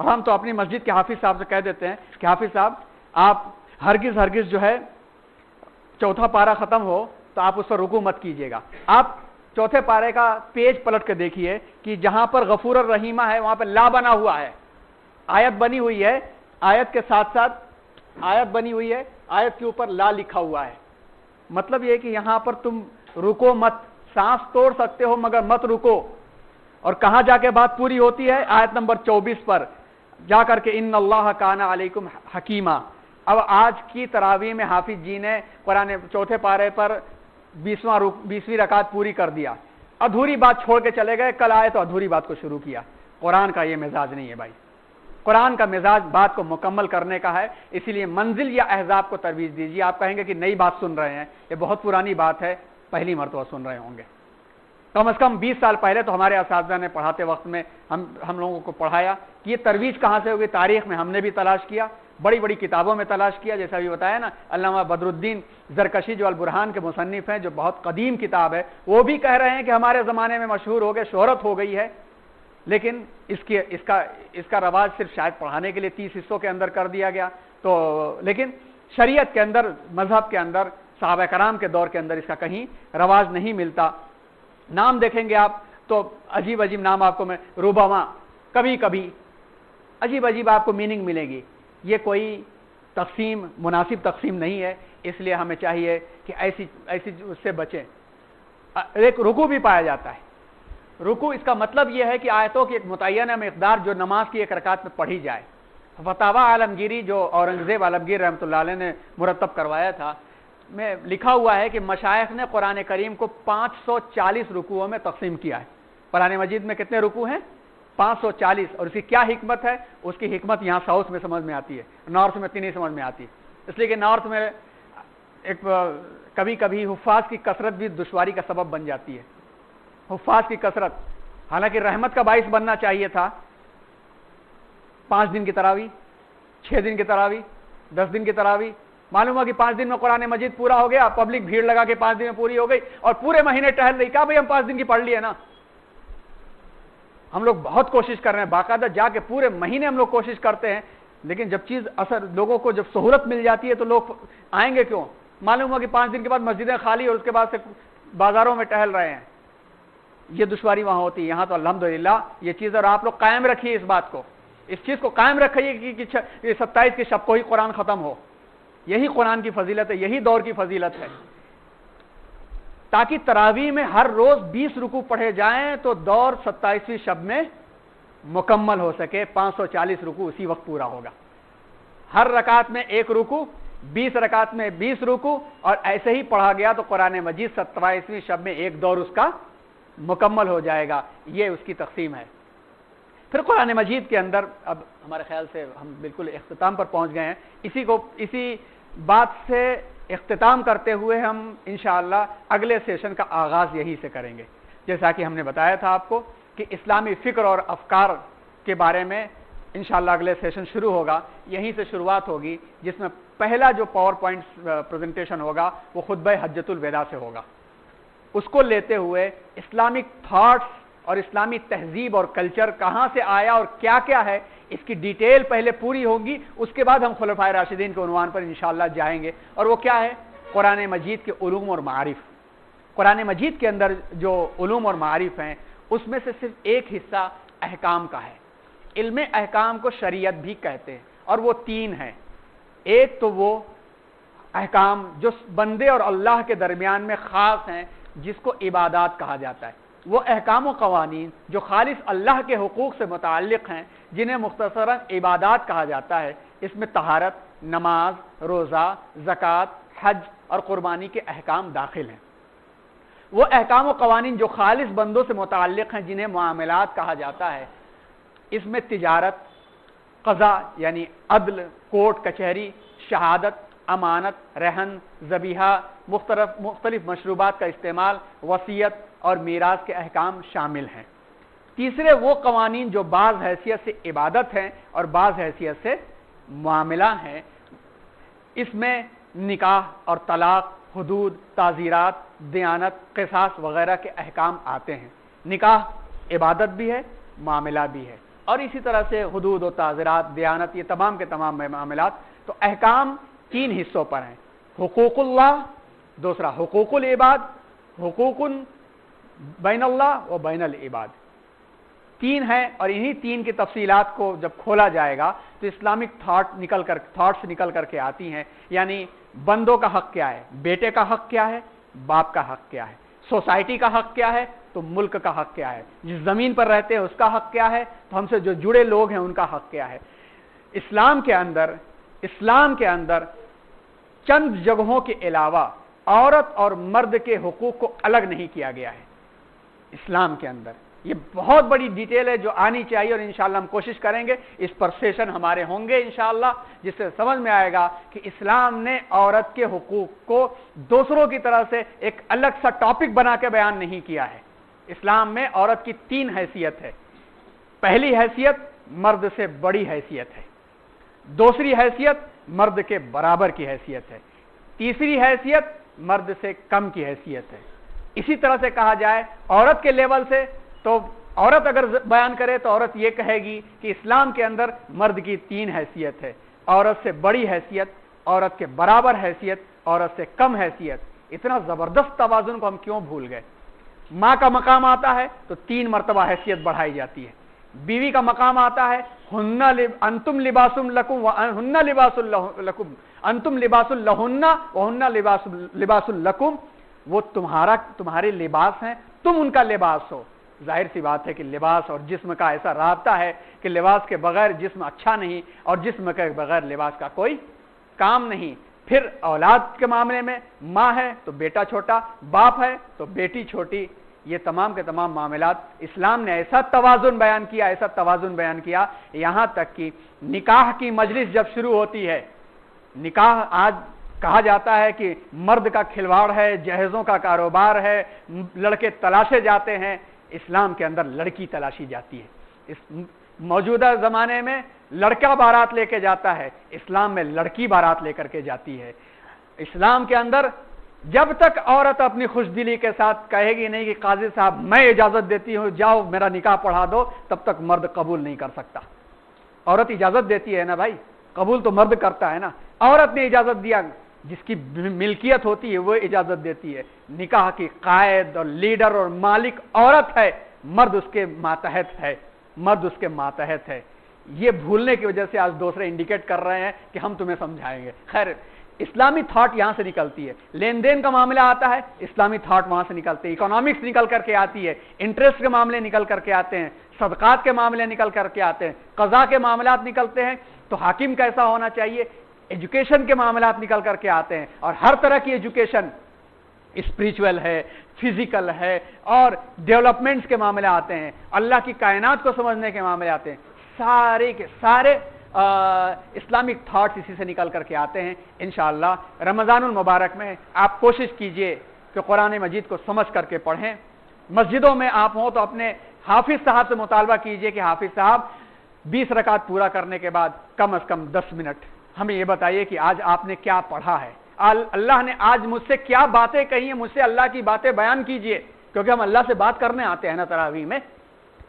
اور ہم تو اپنی مسجد کے حافظ صاحب سے کہہ دیتے ہیں کہ حافظ صاحب آپ ہرگز جو ہے چوتھا پارہ ختم ہو تو آپ اس پر رکوع مت کیجیے گا. آپ چوتھے پارے کا پیج پلٹ کے دیکھیے کہ جہاں پر غفور الرحیمہ ہے وہاں پہ لا بنا ہوا ہے, آیت بنی ہوئی ہے, آیت کے ساتھ ساتھ آیت بنی ہوئی ہے, آیت کے اوپر لا لکھا ہوا ہے. مطلب یہ کہ یہاں پر تم رکو مت, سانس توڑ سکتے ہو مگر مت رکو. اور کہاں جا کے بات پوری ہوتی ہے؟ آیت نمبر 24 پر جا کر کے ان اللہ کان علیکم حکیمہ. اب آج کی تراویح میں حافظ جی نے قرآن چوتھے پارے پر 20ویں رکعت پوری کر دیا, ادھوری بات چھوڑ کے چلے گئے, کل آئے تو ادھوری بات کو شروع کیا. قرآن کا یہ مزاج نہیں ہے بھائی, قرآن کا مزاج بات کو مکمل کرنے کا ہے. اسی لیے منزل یا احزاب کو ترویج دیجیے. آپ کہیں گے کہ نئی بات سن رہے ہیں, یہ بہت پرانی بات ہے, پہلی مرتبہ سن رہے ہوں گے. کم از کم 20 سال پہلے تو ہمارے اساتذہ نے پڑھاتے وقت میں ہم لوگوں کو پڑھایا کہ یہ ترویج کہاں سے ہوگی. تاریخ میں ہم نے بھی تلاش کیا, بڑی بڑی کتابوں میں تلاش کیا, جیسا بھی بتایا نا. علامہ بدر الدین زرکشی جو البرہان کے مصنف ہیں, جو بہت قدیم کتاب ہے, وہ بھی کہہ رہے ہیں کہ ہمارے زمانے میں مشہور ہو گئے, شہرت ہو گئی ہے. لیکن اس کا رواج صرف شاید پڑھانے کے لیے 30 حصوں کے اندر کر دیا گیا. تو لیکن شریعت کے اندر, مذہب کے اندر, صحابہ کرام کے دور کے اندر اس کا کہیں رواج نہیں ملتا. نام دیکھیں گے آپ تو عجیب عجیب نام آپ کو میں ربما کبھی کبھی عجیب عجیب آپ کو میننگ ملے گی. یہ کوئی تقسیم مناسب تقسیم نہیں ہے. اس لیے ہمیں چاہیے کہ ایسی اس سے بچیں. ایک رکوع بھی پایا جاتا ہے. رکوع اس کا مطلب یہ ہے کہ آیتوں کی ایک متعینہ مقدار جو نماز کی ایک رکعت میں پڑھی جائے. فتاوی عالمگیری جو اورنگزیب عالمگیر رحمۃ اللہ علیہ نے مرتب کروایا تھا, میں لکھا ہوا ہے کہ مشائخ نے قرآن کریم کو 540 رکوعوں میں تقسیم کیا ہے. قرآن مجید میں کتنے رکوع ہیں؟ 540. اور اس کی کیا حکمت ہے؟ اس کی حکمت یہاں ساؤتھ میں سمجھ میں آتی ہے, نارتھ میں اتنی نہیں سمجھ میں آتی. اس لیے کہ نارتھ میں ایک کبھی کبھی حفاظ کی کثرت بھی دشواری کا سبب بن جاتی ہے. حفاظ کی کثرت, حالانکہ رحمت کا باعث بننا چاہیے تھا. 5 دن کی تراویح, 6 دن کی تراویح, 10 دن کی تراویح. معلوم ہوا کہ 5 دن میں قرآن مجید پورا ہو گیا, پبلک بھیڑ لگا کے 5 دن میں پوری ہو گئی اور پورے مہینے ٹہل رہی. کہا بھائی ہم 5 دن کی پڑھ لیے نا. ہم لوگ بہت کوشش کر رہے ہیں, باقاعدہ جا کے پورے مہینے ہم لوگ کوشش کرتے ہیں, لیکن جب چیز اثر لوگوں کو جب سہولت مل جاتی ہے تو لوگ آئیں گے کیوں؟ معلوم ہوا کہ 5 دن کے بعد مسجدیں خالی اور اس کے بعد سے بازاروں میں ٹہل رہے ہیں. یہ دشواری وہاں ہوتی ہے. یہاں تو الحمدللہ یہ چیز, اور آپ لوگ قائم رکھیے اس بات کو, اس چیز کو قائم رکھیے کہ 27 کی شب کو ہی قرآن ختم ہو. یہی قرآن کی فضیلت ہے, یہی دور کی فضیلت ہے. تاکہ تراویح میں ہر روز 20 رکوع پڑھے جائیں تو دور 27ویں شب میں مکمل ہو سکے. 540 رکوع اسی وقت پورا ہوگا. ہر رکعت میں 1 رکوع, 20 رکعت میں 20 رکوع, اور ایسے ہی پڑھا گیا تو قرآن مجید 27ویں شب میں ایک دور اس کا مکمل ہو جائے گا. یہ اس کی تقسیم ہے. پھر قرآن مجید کے اندر اب ہمارے خیال سے ہم بالکل اختتام پر پہنچ گئے ہیں. اسی بات سے اختتام کرتے ہوئے ہم انشاءاللہ اگلے سیشن کا آغاز یہی سے کریں گے. جیسا کہ ہم نے بتایا تھا آپ کو کہ اسلامی فکر اور افکار کے بارے میں انشاءاللہ اگلے سیشن شروع ہوگا. یہیں سے شروعات ہوگی, جس میں پہلا جو پاور پوائنٹ پریزنٹیشن ہوگا وہ خطبہ حجۃ الوداع سے ہوگا. اس کو لیتے ہوئے اسلامک تھاٹس اور اسلامی تہذیب اور کلچر کہاں سے آیا اور کیا کیا ہے, اس کی ڈیٹیل پہلے پوری ہوگی. اس کے بعد ہم خلفائے راشدین کے عنوان پر انشاءاللہ جائیں گے. اور وہ کیا ہے؟ قرآن مجید کے علوم اور معارف. قرآن مجید کے اندر جو علوم اور معارف ہیں اس میں سے صرف ایک حصہ احکام کا ہے. علم احکام کو شریعت بھی کہتے ہیں, اور وہ 3 ہیں. ایک تو وہ احکام جو بندے اور اللہ کے درمیان میں خاص ہیں, جس کو عبادات کہا جاتا ہے. وہ احکام و قوانین جو خالص اللہ کے حقوق سے متعلق ہیں, جنہیں مختصراً عبادات کہا جاتا ہے. اس میں طہارت, نماز, روزہ, زکوٰۃ, حج اور قربانی کے احکام داخل ہیں. وہ احکام و قوانین جو خالص بندوں سے متعلق ہیں, جنہیں معاملات کہا جاتا ہے. اس میں تجارت, قضاء یعنی عدل, کورٹ کچہری, شہادت, امانت, رہن, ذبیحہ, مختلف مشروبات کا استعمال, وصیت اور میراث کے احکام شامل ہیں. تیسرے وہ قوانین جو بعض حیثیت سے عبادت ہیں اور بعض حیثیت سے معاملہ ہیں. اس میں نکاح اور طلاق, حدود, تعزیرات, دیانت, قصاص وغیرہ کے احکام آتے ہیں. نکاح عبادت بھی ہے, معاملہ بھی ہے. اور اسی طرح سے حدود و تعزیرات، دیانت، یہ تمام کے تمام معاملات. تو احکام 3 حصوں پر ہیں: حقوق اللہ، دوسرا حقوق العباد، حقوق بین اللہ و بین العباد. 3 ہیں، اور انہی 3 کی تفصیلات کو جب کھولا جائے گا تو اسلامک تھاٹس نکل کر کے آتی ہیں. یعنی بندوں کا حق کیا ہے، بیٹے کا حق کیا ہے، باپ کا حق کیا ہے، سوسائٹی کا حق کیا ہے، تو ملک کا حق کیا ہے، جس زمین پر رہتے ہیں اس کا حق کیا ہے، تو ہم سے جو جڑے لوگ ہیں ان کا حق کیا ہے. اسلام کے اندر چند جگہوں کے علاوہ عورت اور مرد کے حقوق کو الگ نہیں کیا گیا ہے اسلام کے اندر. یہ بہت بڑی ڈیٹیل ہے جو آنی چاہیے، اور انشاءاللہ ہم کوشش کریں گے، اس پر سیشن ہمارے ہوں گے انشاءاللہ، جس سے سمجھ میں آئے گا کہ اسلام نے عورت کے حقوق کو دوسروں کی طرح سے ایک الگ سا ٹاپک بنا کے بیان نہیں کیا ہے. اسلام میں عورت کی 3 حیثیت ہے. پہلی حیثیت مرد سے بڑی حیثیت ہے، دوسری حیثیت مرد کے برابر کی حیثیت ہے، تیسری حیثیت مرد سے کم کی حیثیت ہے. اسی طرح سے کہا جائے عورت کے لیول سے، تو عورت اگر بیان کرے تو عورت یہ کہے گی کہ اسلام کے اندر مرد کی 3 حیثیت ہے: عورت سے بڑی حیثیت، عورت کے برابر حیثیت، عورت سے کم حیثیت. اتنا زبردست توازن کو ہم کیوں بھول گئے؟ ماں کا مقام آتا ہے تو 3 مرتبہ حیثیت بڑھائی جاتی ہے. بیوی کا مقام آتا ہے انتم لباس لکم وہن لباس لکم، انتم لباس لہن وہن لباس لکم. وہ تمہارے لباس ہیں، تم ان کا لباس ہو. ظاہر سی بات ہے کہ لباس اور جسم کا ایسا رابطہ ہے کہ لباس کے بغیر جسم اچھا نہیں، اور جسم کے بغیر لباس کا کوئی کام نہیں. پھر اولاد کے معاملے میں ماں ہے تو بیٹا چھوٹا، باپ ہے تو بیٹی چھوٹی. یہ تمام کے تمام معاملات اسلام نے ایسا توازن بیان کیا، یہاں تک کہ نکاح کی مجلس جب شروع ہوتی ہے، نکاح آج کہا جاتا ہے کہ مرد کا کھلواڑ ہے، جہیزوں کا کاروبار ہے، لڑکے تلاشے جاتے ہیں. اسلام کے اندر لڑکی تلاشی جاتی ہے. اس موجودہ زمانے میں لڑکا بارات لے کے جاتا ہے، اسلام میں لڑکی بارات لے کر کے جاتی ہے. اسلام کے اندر جب تک عورت اپنی خوش دلی کے ساتھ کہے گی نہیں کہ قاضی صاحب میں اجازت دیتی ہوں جاؤ میرا نکاح پڑھا دو، تب تک مرد قبول نہیں کر سکتا. عورت اجازت دیتی ہے نا بھائی، قبول تو مرد کرتا ہے نا. عورت نے اجازت دیا، جس کی ملکیت ہوتی ہے وہ اجازت دیتی ہے. نکاح کی قائد اور لیڈر اور مالک عورت ہے، مرد اس کے ماتحت ہے. یہ بھولنے کی وجہ سے آج دوسرے انڈیکیٹ کر رہے ہیں کہ ہم تمہیں سمجھائیں گے. خیر، اسلامی تھاٹ یہاں سے نکلتی ہے. لین دین کا معاملہ آتا ہے، اسلامی تھاٹ وہاں سے نکلتے ہیں. اکنامکس نکل کر کے آتی ہے، انٹرسٹ کے معاملے نکل کر کے آتے ہیں، صدقات کے معاملے نکل کر کے آتے ہیں، قضاء کے معاملات نکلتے ہیں. تو حاکم کیسا ہونا چاہیے، ایجوکیشن کے معاملات نکل کر کے آتے ہیں. اور ہر طرح کی ایجوکیشن، اسپریچول ہے، فزیکل ہے، اور ڈیولپمنٹس کے معاملے آتے ہیں، اللہ کی کائنات کو سمجھنے کے معاملے آتے ہیں. سارے کے سارے اسلامک تھاٹس اسی سے نکل کر کے آتے ہیں. انشاءاللہ رمضان المبارک میں آپ کوشش کیجئے کہ قرآن مجید کو سمجھ کر کے پڑھیں. مسجدوں میں آپ ہوں تو اپنے حافظ صاحب سے مطالبہ کیجئے کہ حافظ صاحب 20 رکعت پورا کرنے کے بعد کم از کم 10 منٹ ہمیں یہ بتائیے کہ آج آپ نے کیا پڑھا ہے، اللہ نے آج مجھ سے کیا باتیں کہی ہیں، مجھ سے اللہ کی باتیں بیان کیجئے. کیونکہ ہم اللہ سے بات کرنے آتے ہیں نا تراویح میں.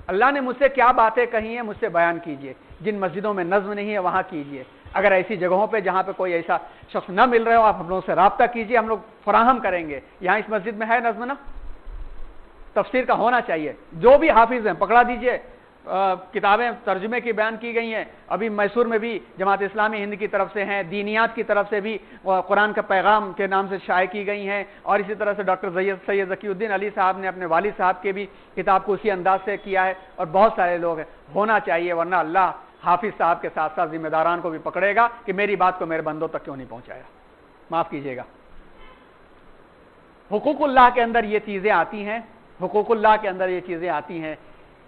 اللہ نے مجھ سے کیا باتیں کہی ہیں، مجھ سے بیان کیجئے. جن مسجدوں میں نظم نہیں ہے وہاں کیجئے. اگر ایسی جگہوں پہ جہاں پہ کوئی ایسا شخص نہ مل رہے ہو، آپ ہم لوگوں سے رابطہ کیجئے، ہم لوگ فراہم کریں گے. یہاں اس مسجد میں ہے نظم نا، تفسیر کا ہونا چاہیے. جو بھی حافظ ہیں پکڑا دیجئے. کتابیں ترجمے کی بیان کی گئی ہیں. ابھی میسور میں بھی جماعت اسلامی ہند کی طرف سے ہیں، دینیات کی طرف سے بھی قرآن کا پیغام کے نام سے شائع کی گئی ہیں. اور اسی طرح سے ڈاکٹر سید ذکی الدین علی صاحب نے اپنے والد صاحب کے بھی کتاب کو اسی انداز سے کیا ہے. اور بہت سارے لوگ ہیں، ہونا چاہیے، ورنہ اللہ حافظ صاحب کے ساتھ ساتھ ذمہ داران کو بھی پکڑے گا کہ میری بات کو میرے بندوں تک کیوں نہیں پہنچایا. معاف کیجیے گا. حقوق اللہ کے اندر یہ چیزیں آتی ہیں، حقوق اللہ کے اندر یہ چیزیں آتی ہیں.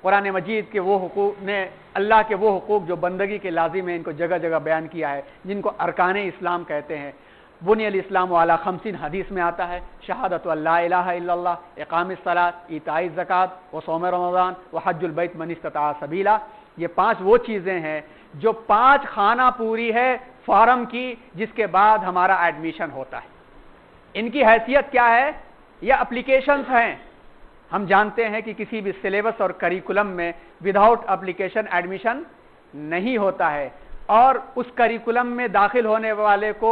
قرآن مجید کے وہ حقوق نے، اللہ کے وہ حقوق جو بندگی کے لازم ہیں، ان کو جگہ جگہ بیان کیا ہے، جن کو ارکان اسلام کہتے ہیں. بنی الاسلام علی 50 حدیث میں آتا ہے: شہادت اللہ الہ الا اللہ، اقام الصلاۃ، ایتاء الزکوٰۃ، وصوم رمضان، وحج البیت من استطاع سبیلا. یہ 5 وہ چیزیں ہیں جو 5 خانہ پوری ہے فارم کی، جس کے بعد ہمارا ایڈمیشن ہوتا ہے. ان کی حیثیت کیا ہے؟ یہ اپلیکیشنز ہیں. ہم جانتے ہیں کہ کسی بھی سلیبس اور کریکولم میں وداؤٹ اپلیکیشن ایڈمیشن نہیں ہوتا ہے، اور اس کریکولم میں داخل ہونے والے کو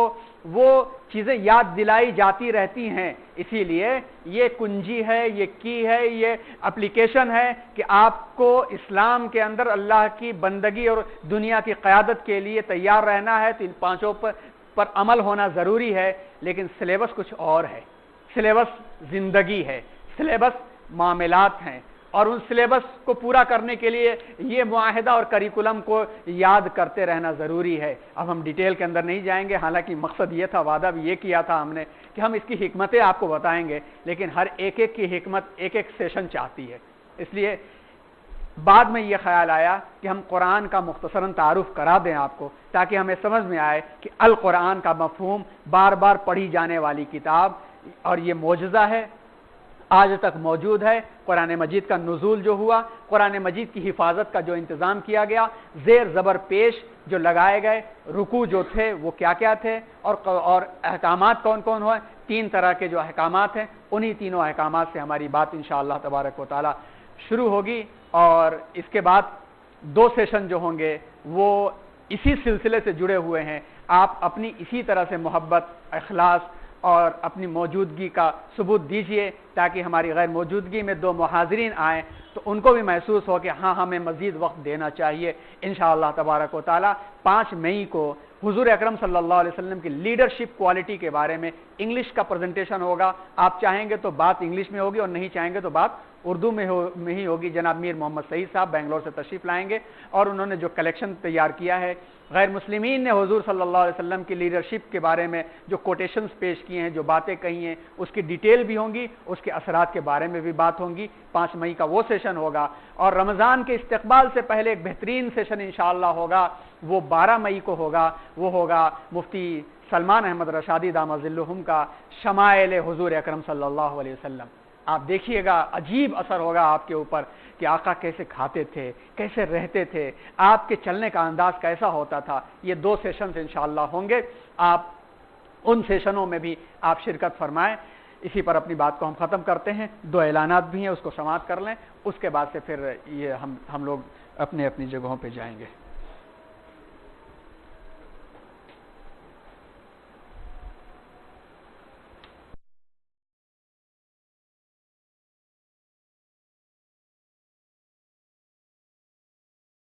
وہ چیزیں یاد دلائی جاتی رہتی ہیں۔ اسی لیے یہ کنجی ہے، یہ کی ہے، یہ اپلیکیشن ہے کہ آپ کو اسلام کے اندر اللہ کی بندگی اور دنیا کی قیادت کے لیے تیار رہنا ہے تو ان پانچوں پر عمل ہونا ضروری ہے، لیکن سلیبس کچھ اور ہے۔ سلیبس زندگی ہے، سلیبس معاملات ہیں، اور ان سلیبس کو پورا کرنے کے لیے یہ معاہدہ اور کریکولم کو یاد کرتے رہنا ضروری ہے۔ اب ہم ڈیٹیل کے اندر نہیں جائیں گے، حالانکہ مقصد یہ تھا، وعدہ بھی یہ کیا تھا ہم نے کہ ہم اس کی حکمتیں آپ کو بتائیں گے، لیکن ہر ایک کی حکمت ایک سیشن چاہتی ہے۔ اس لیے بعد میں یہ خیال آیا کہ ہم قرآن کا مختصراً تعارف کرا دیں آپ کو، تاکہ ہمیں سمجھ میں آئے کہ القرآن کا مفہوم بار بار پڑھی جانے والی کتاب، اور یہ معجزہ ہے، آج تک موجود ہے۔ قرآن مجید کا نزول جو ہوا، قرآن مجید کی حفاظت کا جو انتظام کیا گیا، زیر زبر پیش جو لگائے گئے، رکوع جو تھے وہ کیا کیا تھے، اور احکامات کون کون ہوئے، 3 طرح کے جو احکامات ہیں، انہی تینوں احکامات سے ہماری بات انشاءاللہ تبارک و تعالی شروع ہوگی۔ اور اس کے بعد 2 سیشن جو ہوں گے وہ اسی سلسلے سے جڑے ہوئے ہیں۔ آپ اپنی اسی طرح سے محبت، اخلاص اور اپنی موجودگی کا ثبوت دیجئے، تاکہ ہماری غیر موجودگی میں 2 محاضرین آئیں تو ان کو بھی محسوس ہو کہ ہاں ہمیں مزید وقت دینا چاہیے۔ انشاءاللہ تبارک و تعالی 5 مئی کو حضور اکرم صلی اللہ علیہ وسلم کی لیڈرشپ کوالٹی کے بارے میں انگلش کا پریزنٹیشن ہوگا۔ آپ چاہیں گے تو بات انگلش میں ہوگی، اور نہیں چاہیں گے تو بات اردو میں ہی ہوگی۔ جناب میر محمد سعید صاحب بنگلور سے تشریف لائیں گے، اور انہوں نے جو کلیکشن تیار کیا ہے، غیر مسلمین نے حضور صلی اللہ علیہ وسلم کی لیڈرشپ کے بارے میں جو کوٹیشنز پیش کیے ہیں، جو باتیں کہی ہیں، اس کی ڈیٹیل بھی ہوں گی، اس کے اثرات کے بارے میں بھی بات ہوں گی۔ 5 مئی کا وہ سیشن ہوگا، اور رمضان کے استقبال سے پہلے ایک بہترین سیشن انشاءاللہ ہوگا، وہ 12 مئی کو ہوگا۔ وہ ہوگا مفتی سلمان احمد رشادی دامت ظلہم کا شمائل حضور اکرم صلی اللہ علیہ وسلم۔ آپ دیکھیے گا، عجیب اثر ہوگا آپ کے اوپر کہ آقا کیسے کھاتے تھے، کیسے رہتے تھے، آپ کے چلنے کا انداز کیسا ہوتا تھا۔ یہ 2 سیشنز انشاءاللہ ہوں گے، آپ ان سیشنوں میں بھی آپ شرکت فرمائیں۔ اسی پر اپنی بات کو ہم ختم کرتے ہیں۔ 2 اعلانات بھی ہیں، اس کو سماعت کر لیں، اس کے بعد سے پھر یہ ہم لوگ اپنی جگہوں پہ جائیں گے۔